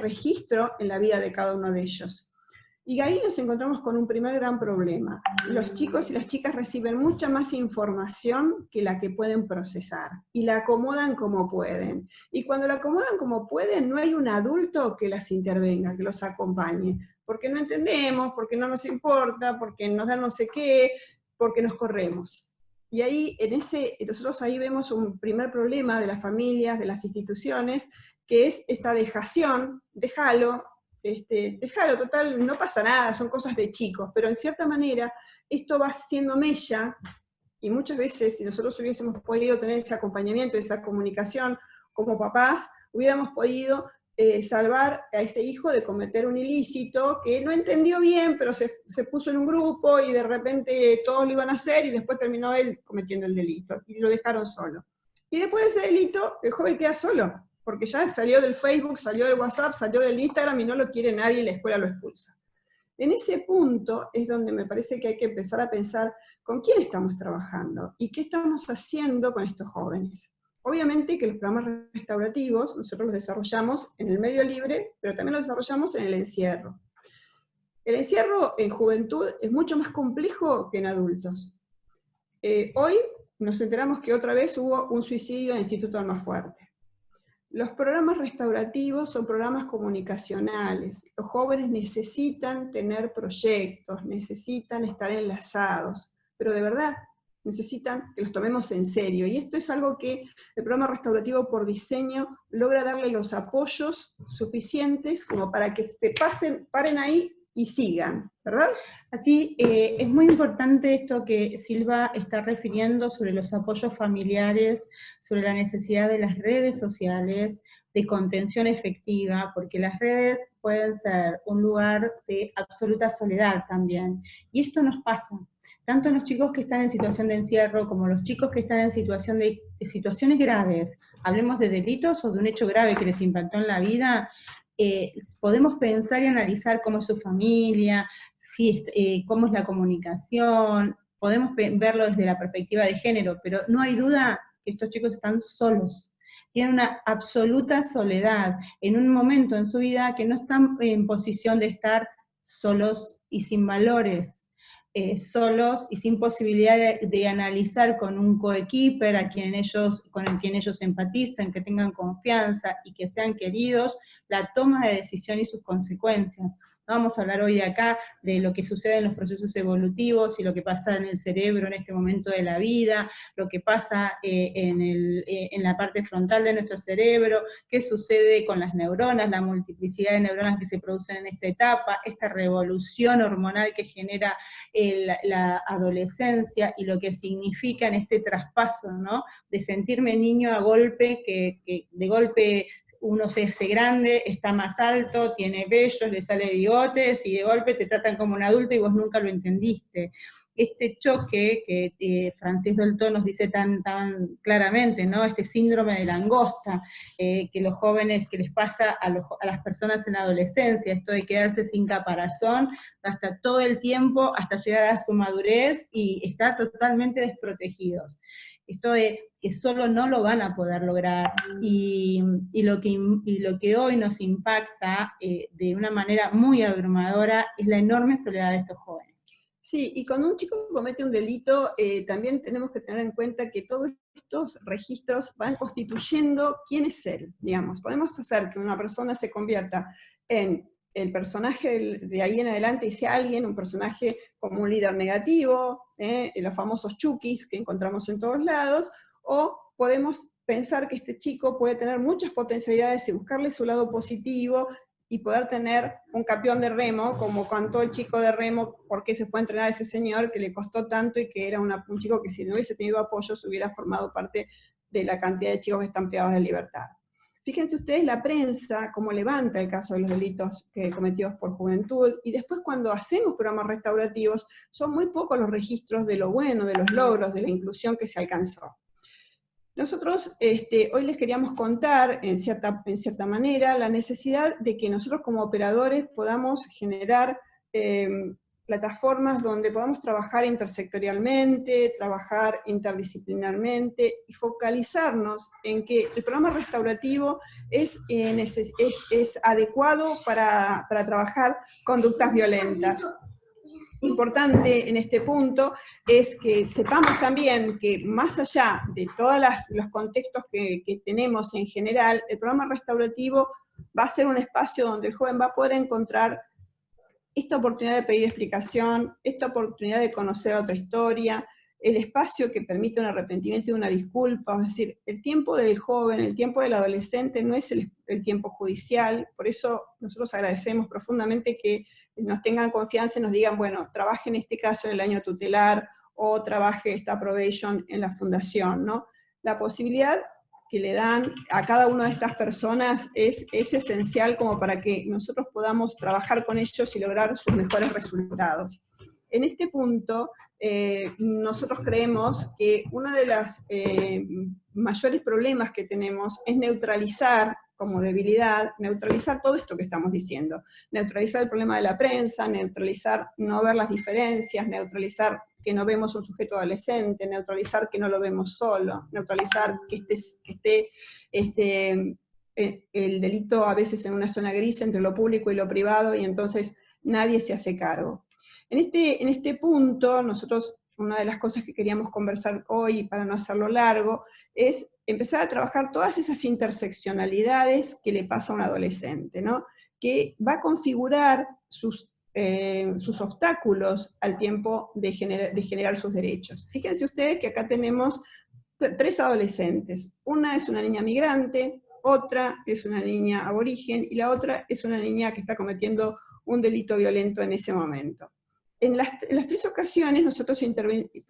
registro en la vida de cada uno de ellos. Y ahí nos encontramos con un primer gran problema. Los chicos y las chicas reciben mucha más información que la que pueden procesar, y la acomodan como pueden. Y cuando la acomodan como pueden, no hay un adulto que las intervenga, que los acompañe, porque no entendemos, porque no nos importa, porque nos da no sé qué, porque nos corremos. Y ahí, nosotros ahí vemos un primer problema de las familias, de las instituciones, que es esta dejación, déjalo, total, no pasa nada, son cosas de chicos, pero en cierta manera esto va siendo mella, y muchas veces si nosotros hubiésemos podido tener ese acompañamiento, esa comunicación como papás, hubiéramos podido salvar a ese hijo de cometer un ilícito que no entendió bien, pero se puso en un grupo y de repente todos lo iban a hacer y después terminó él cometiendo el delito y lo dejaron solo. Y después de ese delito, el joven queda solo, porque ya salió del Facebook, salió del WhatsApp, salió del Instagram y no lo quiere nadie y la escuela lo expulsa. En ese punto es donde me parece que hay que empezar a pensar con quién estamos trabajando y qué estamos haciendo con estos jóvenes. Obviamente que los programas restaurativos nosotros los desarrollamos en el medio libre, pero también los desarrollamos en el encierro. El encierro en juventud es mucho más complejo que en adultos. Hoy nos enteramos que otra vez hubo un suicidio en el Instituto Almafuerte. Los programas restaurativos son programas comunicacionales. Los jóvenes necesitan tener proyectos, necesitan estar enlazados, pero de verdad necesitan que los tomemos en serio. Y esto es algo que el programa restaurativo por diseño logra darle los apoyos suficientes como para que se paren ahí y sigan, ¿verdad? Así, es muy importante esto que Silva está refiriendo sobre los apoyos familiares, sobre la necesidad de las redes sociales, de contención efectiva, porque las redes pueden ser un lugar de absoluta soledad también. Y esto nos pasa, tanto los chicos que están en situación de encierro, como los chicos que están en situación de situaciones graves, hablemos de delitos o de un hecho grave que les impactó en la vida, podemos pensar y analizar cómo es su familia, cómo es la comunicación, podemos verlo desde la perspectiva de género, pero no hay duda que estos chicos están solos, tienen una absoluta soledad en un momento en su vida que no están en posición de estar solos y sin valores, solos y sin posibilidad de analizar con un coequiper con el quien ellos empaticen, que tengan confianza y que sean queridos, la toma de decisión y sus consecuencias. No vamos a hablar hoy de acá de lo que sucede en los procesos evolutivos y lo que pasa en el cerebro en este momento de la vida, lo que pasa en la parte frontal de nuestro cerebro, qué sucede con las neuronas, la multiplicidad de neuronas que se producen en esta etapa, esta revolución hormonal que genera la adolescencia y lo que significa en este traspaso, ¿no? De sentirme niño a golpe, que de golpe uno se hace grande, está más alto, tiene vellos, le sale bigotes, y de golpe te tratan como un adulto y vos nunca lo entendiste. Este choque que Francis Dolto nos dice tan claramente, ¿no? Este síndrome de langosta, que los jóvenes, que les pasa a las personas en la adolescencia, esto de quedarse sin caparazón hasta todo el tiempo, hasta llegar a su madurez y estar totalmente desprotegidos. Esto de que solo no lo van a poder lograr, y lo que hoy nos impacta de una manera muy abrumadora es la enorme soledad de estos jóvenes. Sí, y cuando un chico comete un delito, también tenemos que tener en cuenta que todos estos registros van constituyendo quién es él, digamos. Podemos hacer que una persona se convierta en el personaje de ahí en adelante y sea alguien, un personaje como un líder negativo, los famosos chukis que encontramos en todos lados, o podemos pensar que este chico puede tener muchas potencialidades y buscarle su lado positivo, y poder tener un campeón de remo, como contó el chico de remo, porque se fue a entrenar a ese señor que le costó tanto y que era un chico que si no hubiese tenido apoyo se hubiera formado parte de la cantidad de chicos que están privados de libertad. Fíjense ustedes la prensa, cómo levanta el caso de los delitos cometidos por juventud, y después cuando hacemos programas restaurativos, son muy pocos los registros de lo bueno, de los logros, de la inclusión que se alcanzó. Nosotros hoy les queríamos contar, en cierta manera, la necesidad de que nosotros como operadores podamos generar plataformas donde podamos trabajar intersectorialmente, trabajar interdisciplinarmente, y focalizarnos en que el programa restaurativo es adecuado para trabajar conductas violentas. Importante en este punto es que sepamos también que más allá de todos los contextos que tenemos en general, el programa restaurativo va a ser un espacio donde el joven va a poder encontrar esta oportunidad de pedir explicación, esta oportunidad de conocer otra historia, el espacio que permite un arrepentimiento y una disculpa. Es decir, el tiempo del joven, el tiempo del adolescente no es el tiempo judicial. Por eso nosotros agradecemos profundamente que nos tengan confianza y nos digan, bueno, trabaje en este caso en el año tutelar, o trabaje esta probation en la fundación, ¿no? La posibilidad que le dan a cada una de estas personas es esencial como para que nosotros podamos trabajar con ellos y lograr sus mejores resultados. En este punto, nosotros creemos que uno de los mayores problemas que tenemos es neutralizar como debilidad, neutralizar todo esto que estamos diciendo, neutralizar el problema de la prensa, neutralizar no ver las diferencias, neutralizar que no vemos un sujeto adolescente, neutralizar que no lo vemos solo, neutralizar que esté el delito a veces en una zona gris entre lo público y lo privado, y entonces nadie se hace cargo. En este punto, nosotros, una de las cosas que queríamos conversar hoy, para no hacerlo largo, es empezar a trabajar todas esas interseccionalidades que le pasa a un adolescente, ¿no? Que va a configurar sus obstáculos al tiempo de generar sus derechos. Fíjense ustedes que acá tenemos 3 adolescentes. Una es una niña migrante, otra es una niña aborigen, y la otra es una niña que está cometiendo un delito violento en ese momento. En las 3 ocasiones nosotros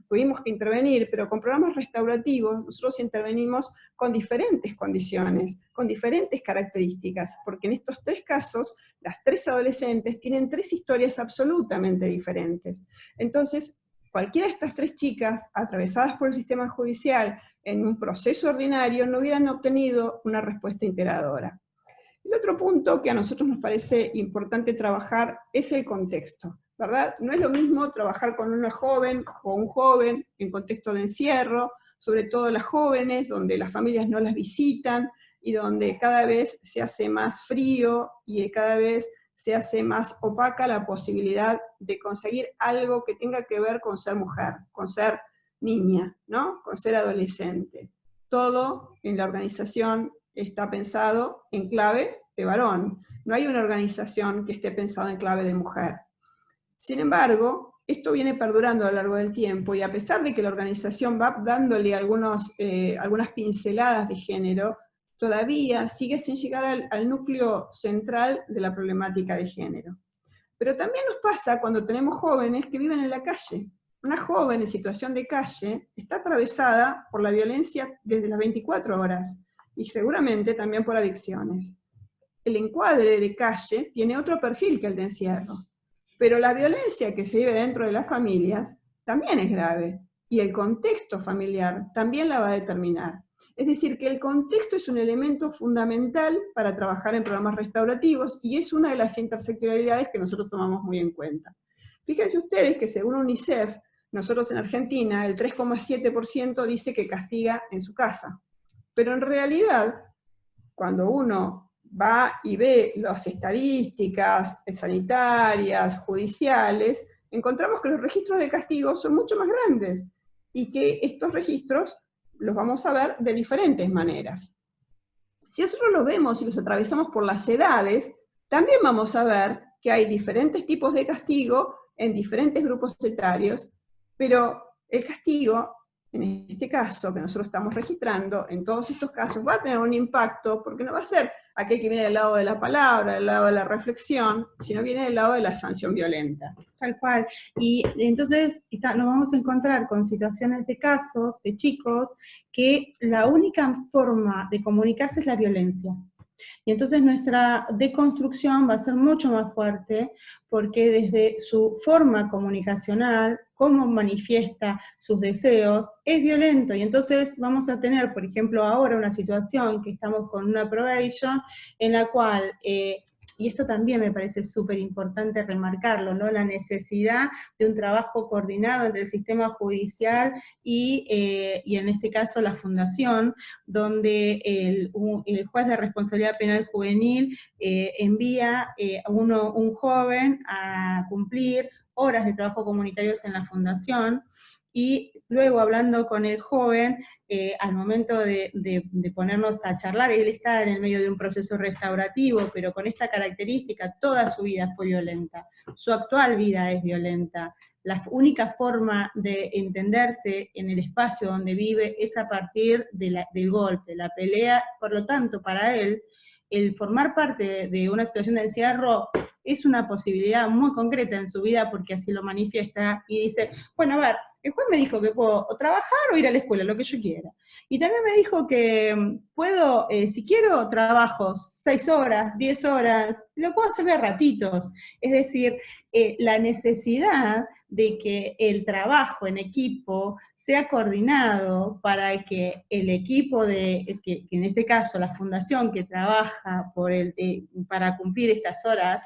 tuvimos que intervenir, pero con programas restaurativos nosotros intervenimos con diferentes condiciones, con diferentes características, porque en estos 3 casos, las 3 adolescentes tienen 3 historias absolutamente diferentes. Entonces, cualquiera de estas 3 chicas, atravesadas por el sistema judicial en un proceso ordinario, no hubieran obtenido una respuesta integradora. El otro punto que a nosotros nos parece importante trabajar es el contexto, ¿verdad? No es lo mismo trabajar con una joven o un joven en contexto de encierro, sobre todo las jóvenes, donde las familias no las visitan, y donde cada vez se hace más frío y cada vez se hace más opaca la posibilidad de conseguir algo que tenga que ver con ser mujer, con ser niña, ¿no? Con ser adolescente. Todo en la organización está pensado en clave de varón. No hay una organización que esté pensada en clave de mujer. Sin embargo, esto viene perdurando a lo largo del tiempo, y a pesar de que la organización va dándole algunas pinceladas de género, todavía sigue sin llegar al núcleo central de la problemática de género. Pero también nos pasa cuando tenemos jóvenes que viven en la calle. Una joven en situación de calle está atravesada por la violencia desde las 24 horas. y seguramente también por adicciones. El encuadre de calle tiene otro perfil que el de encierro, pero la violencia que se vive dentro de las familias también es grave, y el contexto familiar también la va a determinar. Es decir, que el contexto es un elemento fundamental para trabajar en programas restaurativos, y es una de las interseccionalidades que nosotros tomamos muy en cuenta. Fíjense ustedes que según UNICEF, nosotros en Argentina, el 3,7% dice que castiga en su casa. Pero en realidad, cuando uno va y ve las estadísticas sanitarias, judiciales, encontramos que los registros de castigo son mucho más grandes, y que estos registros los vamos a ver de diferentes maneras. Si nosotros los vemos y los atravesamos por las edades, también vamos a ver que hay diferentes tipos de castigo en diferentes grupos etarios, pero el castigo, en este caso que nosotros estamos registrando, en todos estos casos va a tener un impacto, porque no va a ser aquel que viene del lado de la palabra, del lado de la reflexión, sino viene del lado de la sanción violenta. Tal cual. Y entonces nos vamos a encontrar con situaciones de casos, de chicos, que la única forma de comunicarse es la violencia. Y entonces nuestra deconstrucción va a ser mucho más fuerte, porque desde su forma comunicacional, cómo manifiesta sus deseos, es violento. Y entonces vamos a tener, por ejemplo, ahora una situación que estamos con una probation, en la cual, y esto también me parece súper importante remarcarlo, ¿no? La necesidad de un trabajo coordinado entre el sistema judicial y en este caso la fundación, donde el juez de responsabilidad penal juvenil envía a un joven a cumplir horas de trabajo comunitarios en la fundación, y luego hablando con el joven, al momento de ponernos a charlar, él está en el medio de un proceso restaurativo, pero con esta característica, toda su vida fue violenta, su actual vida es violenta, la única forma de entenderse en el espacio donde vive es a partir del golpe, la pelea. Por lo tanto, para él, el formar parte de una situación de encierro es una posibilidad muy concreta en su vida, porque así lo manifiesta, y dice, bueno, a ver, el juez me dijo que puedo o trabajar o ir a la escuela, lo que yo quiera. Y también me dijo que puedo, si quiero, trabajo 6 horas, 10 horas, lo puedo hacer de ratitos. Es decir, la necesidad de que el trabajo en equipo sea coordinado para que el equipo que en este caso la fundación que trabaja para cumplir estas horas,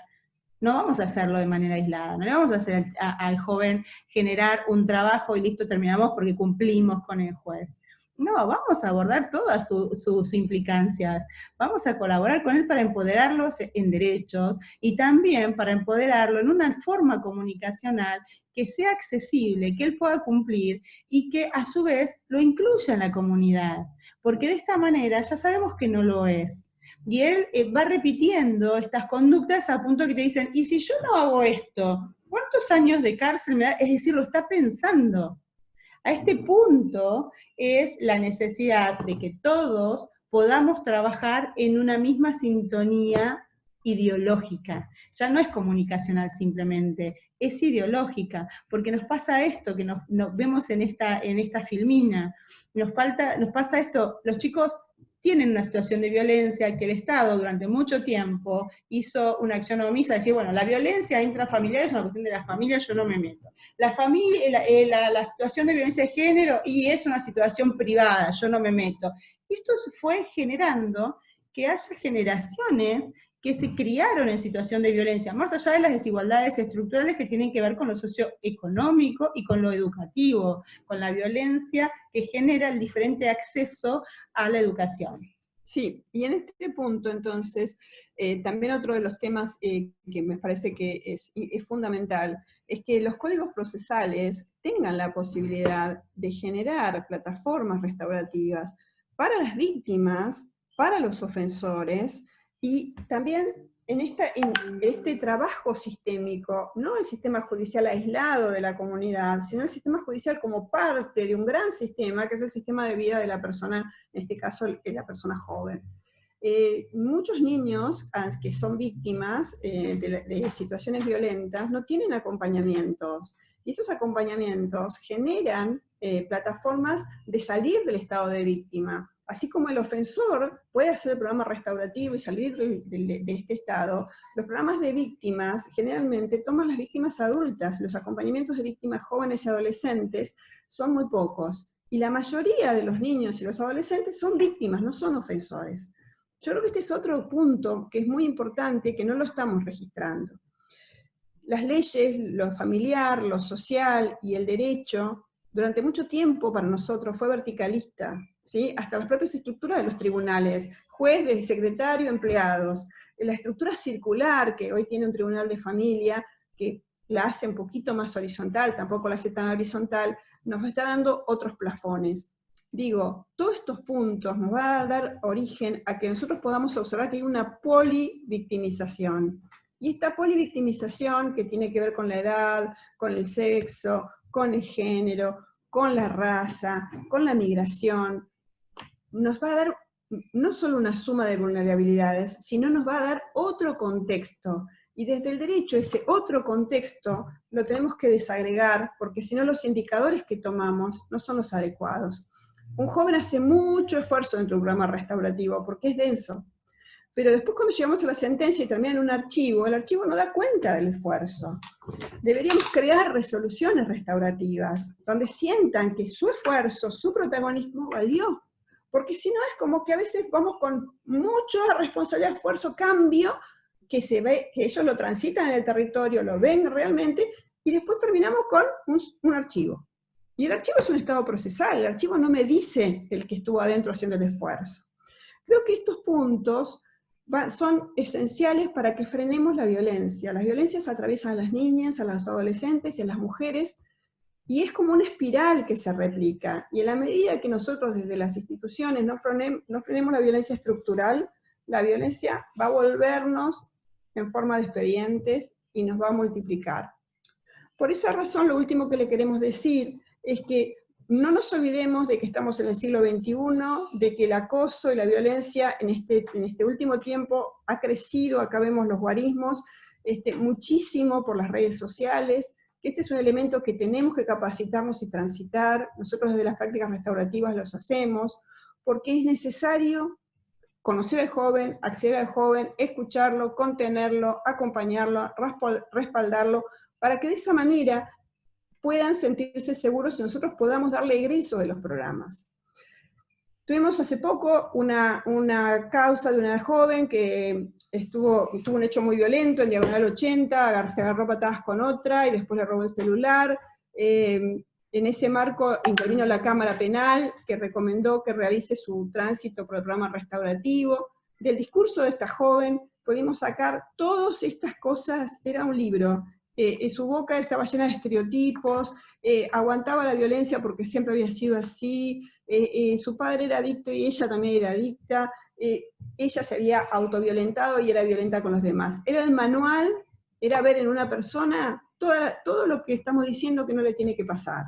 no vamos a hacerlo de manera aislada, no le vamos a hacer al joven generar un trabajo y listo, terminamos porque cumplimos con el juez. No, vamos a abordar todas sus implicancias, vamos a colaborar con él para empoderarlos en derechos, y también para empoderarlo en una forma comunicacional que sea accesible, que él pueda cumplir, y que a su vez lo incluya en la comunidad, porque de esta manera ya sabemos que no lo es. Y él va repitiendo estas conductas a punto que te dicen, ¿y si yo no hago esto? ¿Cuántos años de cárcel me da? Es decir, lo está pensando. A este punto es la necesidad de que todos podamos trabajar en una misma sintonía ideológica. Ya no es comunicacional simplemente, es ideológica, porque nos pasa esto que nos vemos en esta filmina, nos pasa esto, los chicos tienen una situación de violencia que el Estado durante mucho tiempo hizo una acción omisa, decir, bueno, la violencia intrafamiliar es una cuestión de la familia, yo no me meto. La situación de violencia de género, y es una situación privada, yo no me meto. Y esto fue generando que haya generaciones que se criaron en situación de violencia, más allá de las desigualdades estructurales que tienen que ver con lo socioeconómico y con lo educativo, con la violencia que genera el diferente acceso a la educación. Sí, y en este punto, entonces, también otro de los temas que me parece que es fundamental, es que los códigos procesales tengan la posibilidad de generar plataformas restaurativas para las víctimas, para los ofensores, y también en este trabajo sistémico, no el sistema judicial aislado de la comunidad, sino el sistema judicial como parte de un gran sistema, que es el sistema de vida de la persona, en este caso la persona joven. Muchos niños que son víctimas de situaciones violentas no tienen acompañamientos, y estos acompañamientos generan plataformas de salir del estado de víctima. así como el ofensor puede hacer el programa restaurativo y salir de este estado, los programas de víctimas generalmente toman las víctimas adultas, los acompañamientos de víctimas jóvenes y adolescentes son muy pocos, y la mayoría de los niños y los adolescentes son víctimas, no son ofensores. Yo creo que este es otro punto que es muy importante, que no lo estamos registrando. Las leyes, lo familiar, lo social y el derecho, durante mucho tiempo para nosotros fue verticalista, ¿sí? Hasta las propias estructuras de los tribunales, juez, secretario, empleados. La estructura circular que hoy tiene un tribunal de familia, que la hace un poquito más horizontal, tampoco la hace tan horizontal, nos está dando otros plafones. Digo, todos estos puntos nos va a dar origen a que nosotros podamos observar que hay una polivictimización. Y esta polivictimización, que tiene que ver con la edad, con el sexo, con el género, con la raza, con la migración, nos va a dar no solo una suma de vulnerabilidades, sino nos va a dar otro contexto. Y desde el derecho, ese otro contexto lo tenemos que desagregar, porque si no los indicadores que tomamos no son los adecuados. Un joven hace mucho esfuerzo dentro de un programa restaurativo, porque es denso. Pero después cuando llegamos a la sentencia y termina en un archivo, el archivo no da cuenta del esfuerzo. Deberíamos crear resoluciones restaurativas, donde sientan que su esfuerzo, su protagonismo valió. Porque si no es como que a veces vamos con mucha responsabilidad, esfuerzo, cambio, que se ve, que ellos lo transitan en el territorio, lo ven realmente, y después terminamos con un archivo. Y el archivo es un estado procesal, el archivo no me dice el que estuvo adentro haciendo el esfuerzo. Creo que estos puntos son esenciales para que frenemos la violencia. Las violencias atraviesan a las niñas, a los adolescentes y a las mujeres, y es como una espiral que se replica. Y en la medida que nosotros desde las instituciones no frenemos la violencia estructural, la violencia va a volvernos en forma de expedientes y nos va a multiplicar. Por esa razón, lo último que le queremos decir es que no nos olvidemos de que estamos en el siglo XXI, de que el acoso y la violencia en este último tiempo ha crecido, acá vemos los guarismos, muchísimo por las redes sociales, que este es un elemento que tenemos que capacitarnos y transitar, nosotros desde las prácticas restaurativas los hacemos, porque es necesario conocer al joven, acceder al joven, escucharlo, contenerlo, acompañarlo, respaldarlo, para que de esa manera puedan sentirse seguros y nosotros podamos darle egreso de los programas. Tuvimos hace poco una causa de una joven que tuvo un hecho muy violento en Diagonal 80, se agarró patadas con otra y después le robó el celular. En ese marco intervino la Cámara Penal, que recomendó que realice su tránsito por el programa restaurativo. Del discurso de esta joven pudimos sacar todas estas cosas, era un libro. Su boca estaba llena de estereotipos, aguantaba la violencia porque siempre había sido así, su padre era adicto y ella también era adicta, ella se había autoviolentado y era violenta con los demás. Era el manual, era ver en una persona todo lo que estamos diciendo que no le tiene que pasar.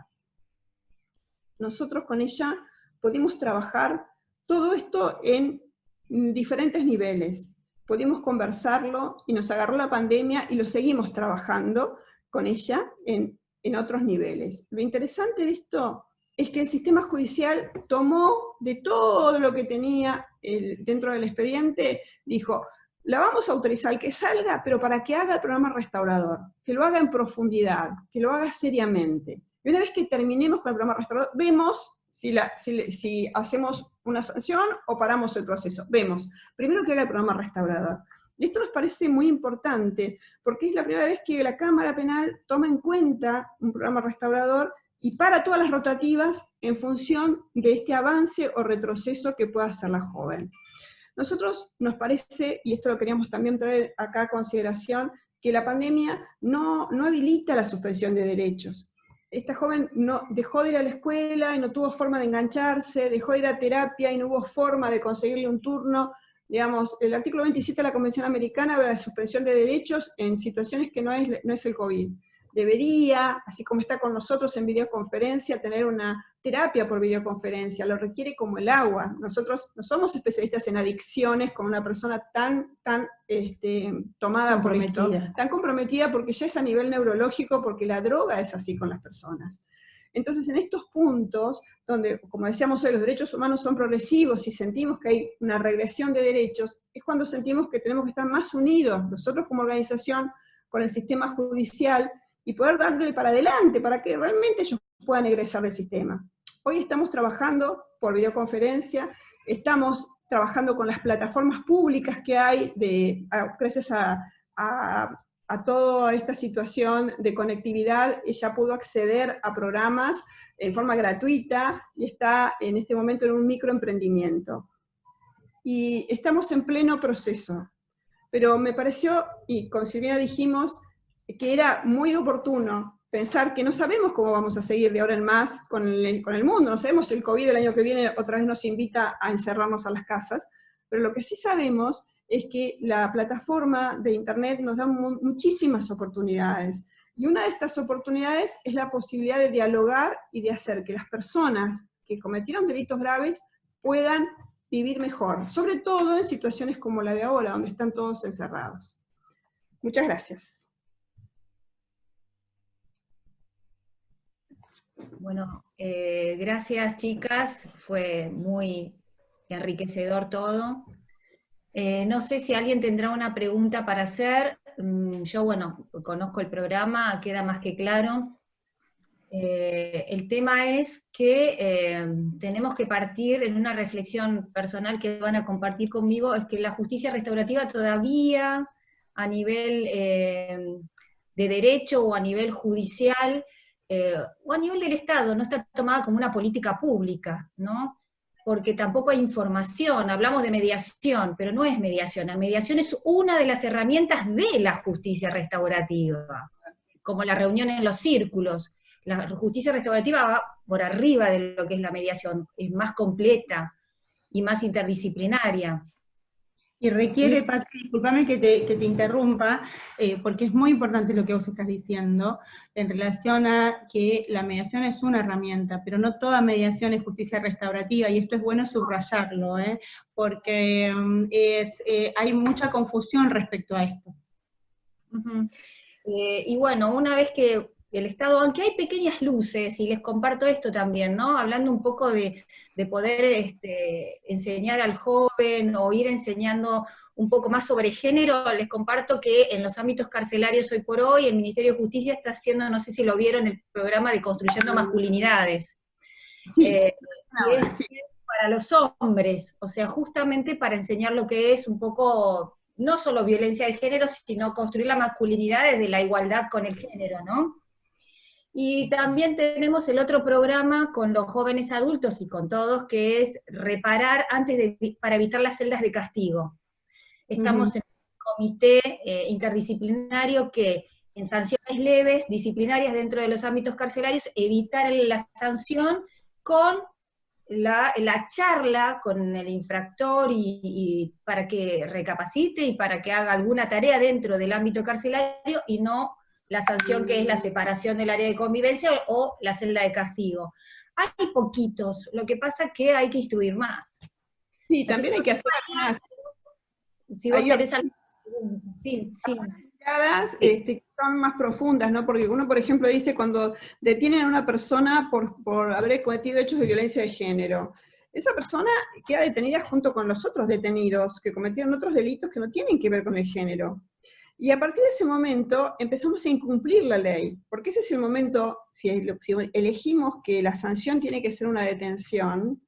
Nosotros con ella pudimos trabajar todo esto en diferentes niveles. Pudimos conversarlo y nos agarró la pandemia y lo seguimos trabajando con ella en otros niveles. Lo interesante de esto es que el sistema judicial tomó de todo lo que tenía dentro del expediente, dijo, la vamos a autorizar que salga, pero para que haga el programa restaurador, que lo haga en profundidad, que lo haga seriamente. Y una vez que terminemos con el programa restaurador, vemos si hacemos una sanción o paramos el proceso. Vemos, primero que haga el programa restaurador. Y esto nos parece muy importante, porque es la primera vez que la Cámara Penal toma en cuenta un programa restaurador y para todas las rotativas en función de este avance o retroceso que pueda hacer la joven. Nosotros nos parece, y esto lo queríamos también traer acá a consideración, que la pandemia no habilita la suspensión de derechos. Esta joven dejó de ir a la escuela y no tuvo forma de engancharse, dejó de ir a terapia y no hubo forma de conseguirle un turno. Digamos, el artículo 27 de la Convención Americana habla de suspensión de derechos en situaciones que no es el COVID. Debería, así como está con nosotros en videoconferencia, tener una terapia por videoconferencia, lo requiere como el agua. Nosotros no somos especialistas en adicciones como una persona tan tomada por esto, tan comprometida porque ya es a nivel neurológico, porque la droga es así con las personas. Entonces, en estos puntos, donde, como decíamos hoy, los derechos humanos son progresivos y sentimos que hay una regresión de derechos, es cuando sentimos que tenemos que estar más unidos, nosotros como organización, con el sistema judicial, y poder darle para adelante, para que realmente ellos puedan egresar del sistema. Hoy estamos trabajando por videoconferencia, estamos trabajando con las plataformas públicas que hay, gracias a toda esta situación de conectividad, ella pudo acceder a programas en forma gratuita y está en este momento en un microemprendimiento. Y estamos en pleno proceso. Pero me pareció, y con Silvina dijimos, que era muy oportuno pensar que no sabemos cómo vamos a seguir de ahora en más con el mundo, no sabemos, el COVID el año que viene otra vez nos invita a encerrarnos a las casas, pero lo que sí sabemos es que la plataforma de Internet nos da muchísimas oportunidades, y una de estas oportunidades es la posibilidad de dialogar y de hacer que las personas que cometieron delitos graves puedan vivir mejor, sobre todo en situaciones como la de ahora, donde están todos encerrados. Muchas gracias. Bueno, gracias chicas, fue muy enriquecedor todo. No sé si alguien tendrá una pregunta para hacer. Yo, bueno, conozco el programa, queda más que claro. El tema es que tenemos que partir en una reflexión personal que van a compartir conmigo, es que la justicia restaurativa todavía a nivel de derecho o a nivel judicial o a nivel del Estado no está tomada como una política pública, ¿no? Porque tampoco hay información, hablamos de mediación, pero no es mediación, la mediación es una de las herramientas de la justicia restaurativa, como la reunión en los círculos. La justicia restaurativa va por arriba de lo que es la mediación, es más completa y más interdisciplinaria. Y requiere, Patri, discúlpame que te interrumpa, porque es muy importante lo que vos estás diciendo, en relación a que la mediación es una herramienta, pero no toda mediación es justicia restaurativa, y esto es bueno subrayarlo, porque hay mucha confusión respecto a esto. Y bueno, una vez que el Estado, aunque hay pequeñas luces, y les comparto esto también, ¿no? Hablando un poco de poder enseñar al joven, o ir enseñando un poco más sobre género, les comparto que en los ámbitos carcelarios hoy por hoy, el Ministerio de Justicia está haciendo, no sé si lo vieron, el programa de Construyendo Masculinidades. Sí. Es para los hombres, o sea, justamente para enseñar lo que es un poco, no solo violencia de género, sino construir la masculinidad desde la igualdad con el género, ¿no? Y también tenemos el otro programa con los jóvenes adultos y con todos, que es reparar para evitar las celdas de castigo. Estamos en un comité interdisciplinario que en sanciones leves, disciplinarias dentro de los ámbitos carcelarios, evitar la sanción con la charla con el infractor y para que recapacite y para que haga alguna tarea dentro del ámbito carcelario, y no la sanción que es la separación del área de convivencia o la celda de castigo. Hay poquitos, lo que pasa es que hay que instruir más. Sí, también hay que hacer más. Si vos tenés algo... Sí. Que son más profundas, ¿no? Porque uno, por ejemplo, dice cuando detienen a una persona por haber cometido hechos de violencia de género, esa persona queda detenida junto con los otros detenidos que cometieron otros delitos que no tienen que ver con el género. Y a partir de ese momento empezamos a incumplir la ley, porque ese es el momento, si elegimos que la sanción tiene que ser una detención,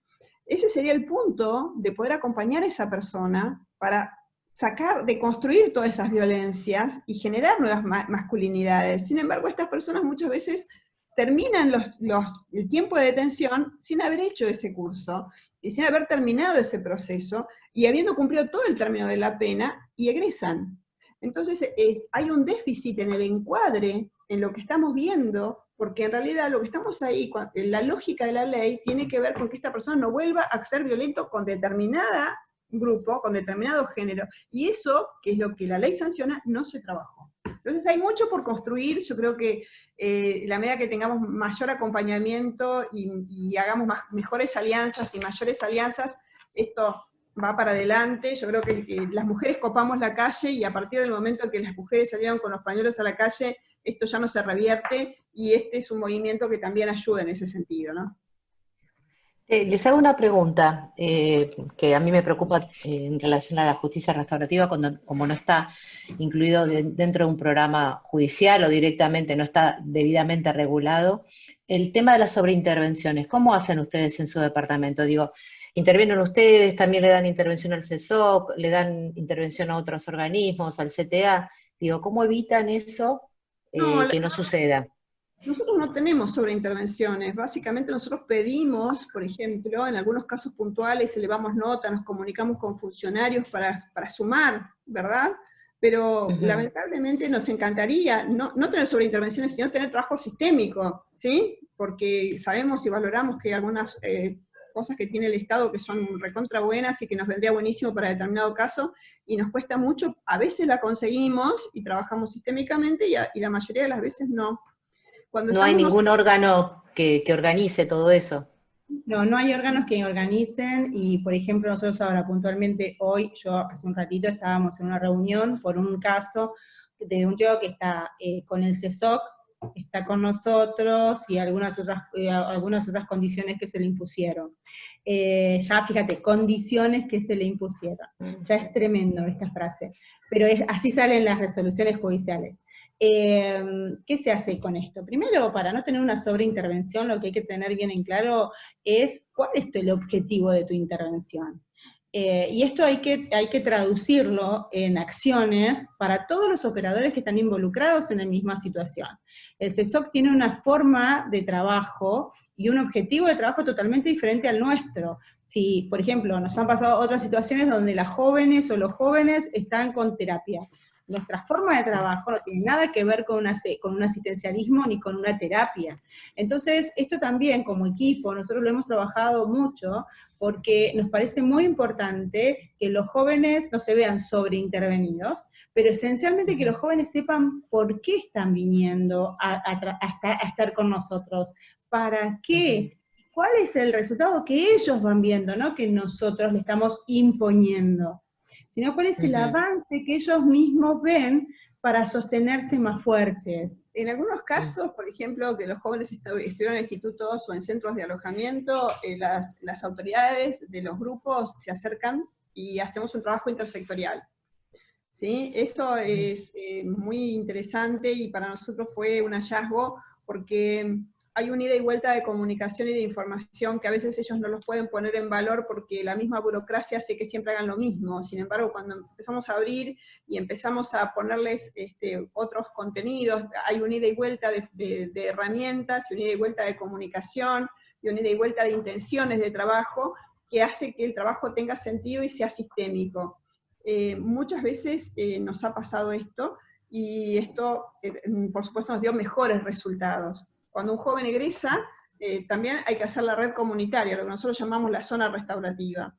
ese sería el punto de poder acompañar a esa persona para deconstruir todas esas violencias y generar nuevas masculinidades. Sin embargo, estas personas muchas veces terminan el tiempo de detención sin haber hecho ese curso, y sin haber terminado ese proceso, y habiendo cumplido todo el término de la pena, y egresan. Entonces hay un déficit en el encuadre, en lo que estamos viendo, porque en realidad lo que estamos ahí, la lógica de la ley, tiene que ver con que esta persona no vuelva a ser violento con determinada grupo, con determinado género, y eso, que es lo que la ley sanciona, no se trabajó. Entonces hay mucho por construir. Yo creo que la medida que tengamos mayor acompañamiento y hagamos mejores alianzas y mayores alianzas, esto va para adelante. Yo creo que las mujeres copamos la calle, y a partir del momento que las mujeres salieron con los pañuelos a la calle, esto ya no se revierte, y este es un movimiento que también ayuda en ese sentido, ¿no? Les hago una pregunta que a mí me preocupa en relación a la justicia restaurativa, como no está incluido dentro de un programa judicial o directamente no está debidamente regulado. El tema de las sobreintervenciones, ¿cómo hacen ustedes en su departamento? Digo, ¿intervienen ustedes, también le dan intervención al CESOC, le dan intervención a otros organismos, al CTA? Digo, ¿cómo evitan eso que no suceda? Nosotros no tenemos sobreintervenciones, básicamente nosotros pedimos, por ejemplo, en algunos casos puntuales elevamos nota, nos comunicamos con funcionarios para sumar, ¿verdad? Pero lamentablemente nos encantaría no tener sobreintervenciones, sino tener trabajo sistémico, ¿sí? Porque sabemos y valoramos que hay algunas cosas que tiene el Estado que son recontra buenas y que nos vendría buenísimo para determinado caso, y nos cuesta mucho, a veces la conseguimos y trabajamos sistémicamente y la mayoría de las veces no. No hay ningún órgano que organice todo eso. No hay órganos que organicen, y por ejemplo nosotros ahora puntualmente hoy, yo hace un ratito estábamos en una reunión por un caso de un chico que está con el CESOC, está con nosotros, y algunas otras condiciones que se le impusieron. Ya fíjate, condiciones que se le impusieron. Ya es tremendo esta frase, pero así salen las resoluciones judiciales. ¿Qué se hace con esto? Primero, para no tener una sobreintervención, lo que hay que tener bien en claro es cuál es el objetivo de tu intervención. Y esto hay que traducirlo en acciones para todos los operadores que están involucrados en la misma situación. El CESOC tiene una forma de trabajo y un objetivo de trabajo totalmente diferente al nuestro. Si, por ejemplo, nos han pasado otras situaciones donde las jóvenes o los jóvenes están con terapia, nuestra forma de trabajo no tiene nada que ver con un asistencialismo ni con una terapia. Entonces, esto también como equipo, nosotros lo hemos trabajado mucho, porque nos parece muy importante que los jóvenes no se vean sobreintervenidos, pero esencialmente que los jóvenes sepan por qué están viniendo a estar con nosotros, para qué, cuál es el resultado que ellos van viendo, no que nosotros le estamos imponiendo, sino cuál es el avance que ellos mismos ven para sostenerse más fuertes. En algunos casos, por ejemplo, que los jóvenes estuvieron en institutos o en centros de alojamiento, las autoridades de los grupos se acercan y hacemos un trabajo intersectorial. ¿Sí? Eso es muy interesante, y para nosotros fue un hallazgo, porque hay un ida y vuelta de comunicación y de información que a veces ellos no los pueden poner en valor porque la misma burocracia hace que siempre hagan lo mismo. Sin embargo, cuando empezamos a abrir y empezamos a ponerles otros contenidos, hay un ida y vuelta de herramientas, un ida y vuelta de comunicación, y un ida y vuelta de intenciones de trabajo, que hace que el trabajo tenga sentido y sea sistémico. Muchas veces nos ha pasado esto, y esto, por supuesto, nos dio mejores resultados. Cuando un joven egresa, también hay que hacer la red comunitaria, lo que nosotros llamamos la zona restaurativa.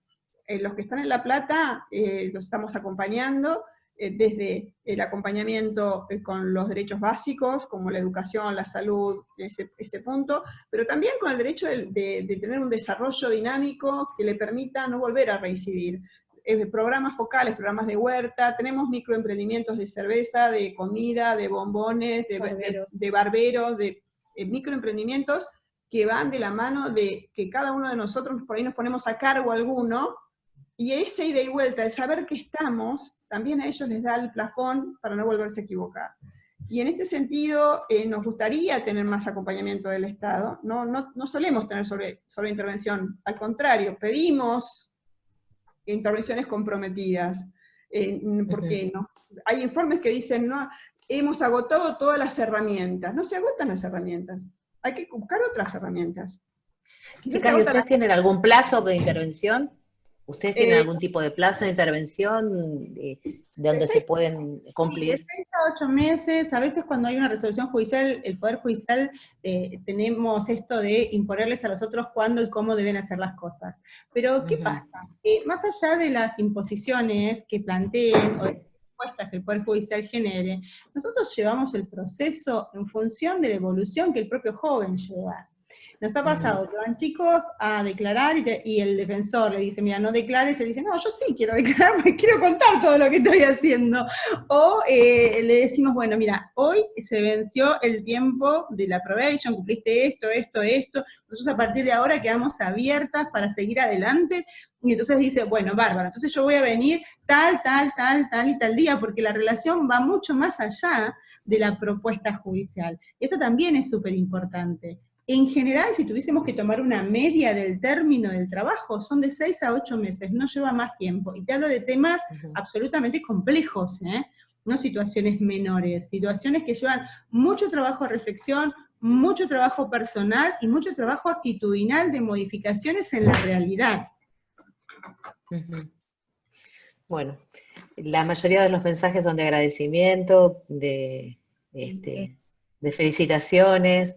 Los que están en La Plata los estamos acompañando desde el acompañamiento con los derechos básicos, como la educación, la salud, ese punto, pero también con el derecho de tener un desarrollo dinámico que le permita no volver a reincidir. Programas focales, programas de huerta, tenemos microemprendimientos de cerveza, de comida, de bombones, de barberos, de microemprendimientos que van de la mano de que cada uno de nosotros por ahí nos ponemos a cargo alguno, y esa ida y vuelta, el saber que estamos, también a ellos les da el plafón para no volverse a equivocar. Y en este sentido, nos gustaría tener más acompañamiento del Estado, no solemos tener sobre intervención, al contrario, pedimos intervenciones comprometidas, porque no, hay informes que dicen, no, hemos agotado todas las herramientas. No se agotan las herramientas, hay que buscar otras herramientas. Chicas, ¿ustedes tienen algún plazo de intervención? ¿Ustedes tienen algún tipo de plazo de intervención de donde se pueden cumplir? Sí, de 6 a 8 meses, a veces cuando hay una resolución judicial, el Poder Judicial, tenemos esto de imponerles a los otros cuándo y cómo deben hacer las cosas. Pero, ¿qué pasa? Más allá de las imposiciones que planteen, o de respuestas que el Poder Judicial genere, nosotros llevamos el proceso en función de la evolución que el propio joven lleva. Nos ha pasado que van chicos a declarar y el defensor le dice, mira, no declares, y él dice, no, yo sí quiero declarar, porque quiero contar todo lo que estoy haciendo. O le decimos, bueno, mira, hoy se venció el tiempo de la probation, cumpliste esto, nosotros a partir de ahora quedamos abiertas para seguir adelante, y entonces dice, bueno, bárbaro, entonces yo voy a venir tal y tal día, porque la relación va mucho más allá de la propuesta judicial. Esto también es súper importante. En general, si tuviésemos que tomar una media del término del trabajo, son de 6 a 8 meses, no lleva más tiempo. Y te hablo de temas absolutamente complejos, no situaciones menores, situaciones que llevan mucho trabajo de reflexión, mucho trabajo personal y mucho trabajo actitudinal de modificaciones en la realidad. Bueno, la mayoría de los mensajes son de agradecimiento, de felicitaciones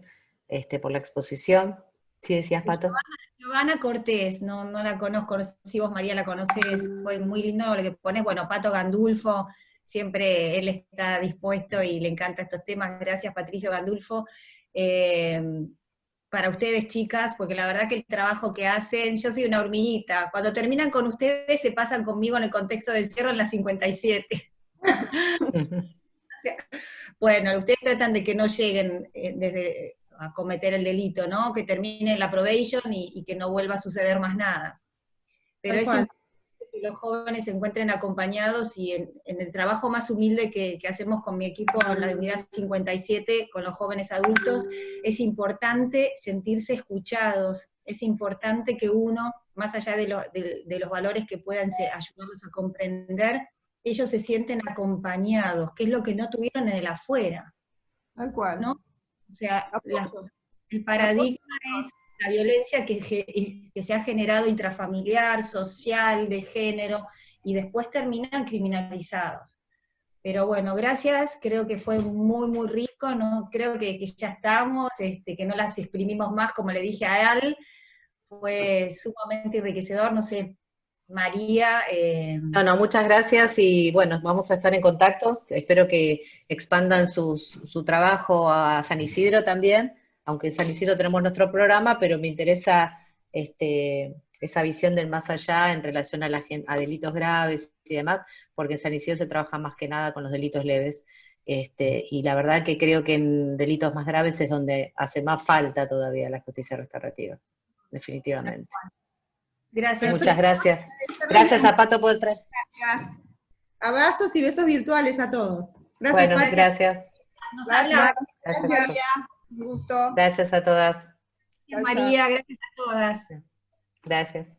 por la exposición. ¿Sí decías, Pato? Giovanna Cortés, no la conozco, si vos, María, la conocés, fue muy lindo lo que pones. Bueno, Pato Gandulfo, siempre él está dispuesto y le encanta estos temas. Gracias, Patricio Gandulfo. Para ustedes, chicas, porque la verdad que el trabajo que hacen, yo soy una hormiguita. Cuando terminan con ustedes, se pasan conmigo en el contexto del Cerro en la 57. Bueno, ustedes tratan de que no lleguen a cometer el delito, ¿no? Que termine la probation y que no vuelva a suceder más nada. Pero es importante que los jóvenes se encuentren acompañados y en el trabajo más humilde que hacemos con mi equipo en la unidad 57, con los jóvenes adultos, es importante sentirse escuchados, es importante que uno, más allá de los valores que puedan ayudarlos a comprender, ellos se sienten acompañados, que es lo que no tuvieron en el afuera. Tal cual. ¿No? O sea, el paradigma es la violencia que se ha generado intrafamiliar, social, de género, y después terminan criminalizados. Pero bueno, gracias, creo que fue muy, muy rico, ¿no? Creo que ya estamos, que no las exprimimos más, como le dije a Al, fue sumamente enriquecedor, no sé, María. No, muchas gracias y bueno, vamos a estar en contacto. Espero que expandan su trabajo a San Isidro también, aunque en San Isidro tenemos nuestro programa, pero me interesa esa visión del más allá en relación a delitos graves y demás, porque en San Isidro se trabaja más que nada con los delitos leves. Y la verdad que creo que en delitos más graves es donde hace más falta todavía la justicia restaurativa, definitivamente. Gracias. Muchas gracias. Gracias a Pato por traer. Gracias. Abrazos y besos virtuales a todos. Gracias, bueno, Pato. gracias. Nos hablamos. Gracias. María, un gusto. Gracias a todas. Gracias, María, gracias a todas. Gracias.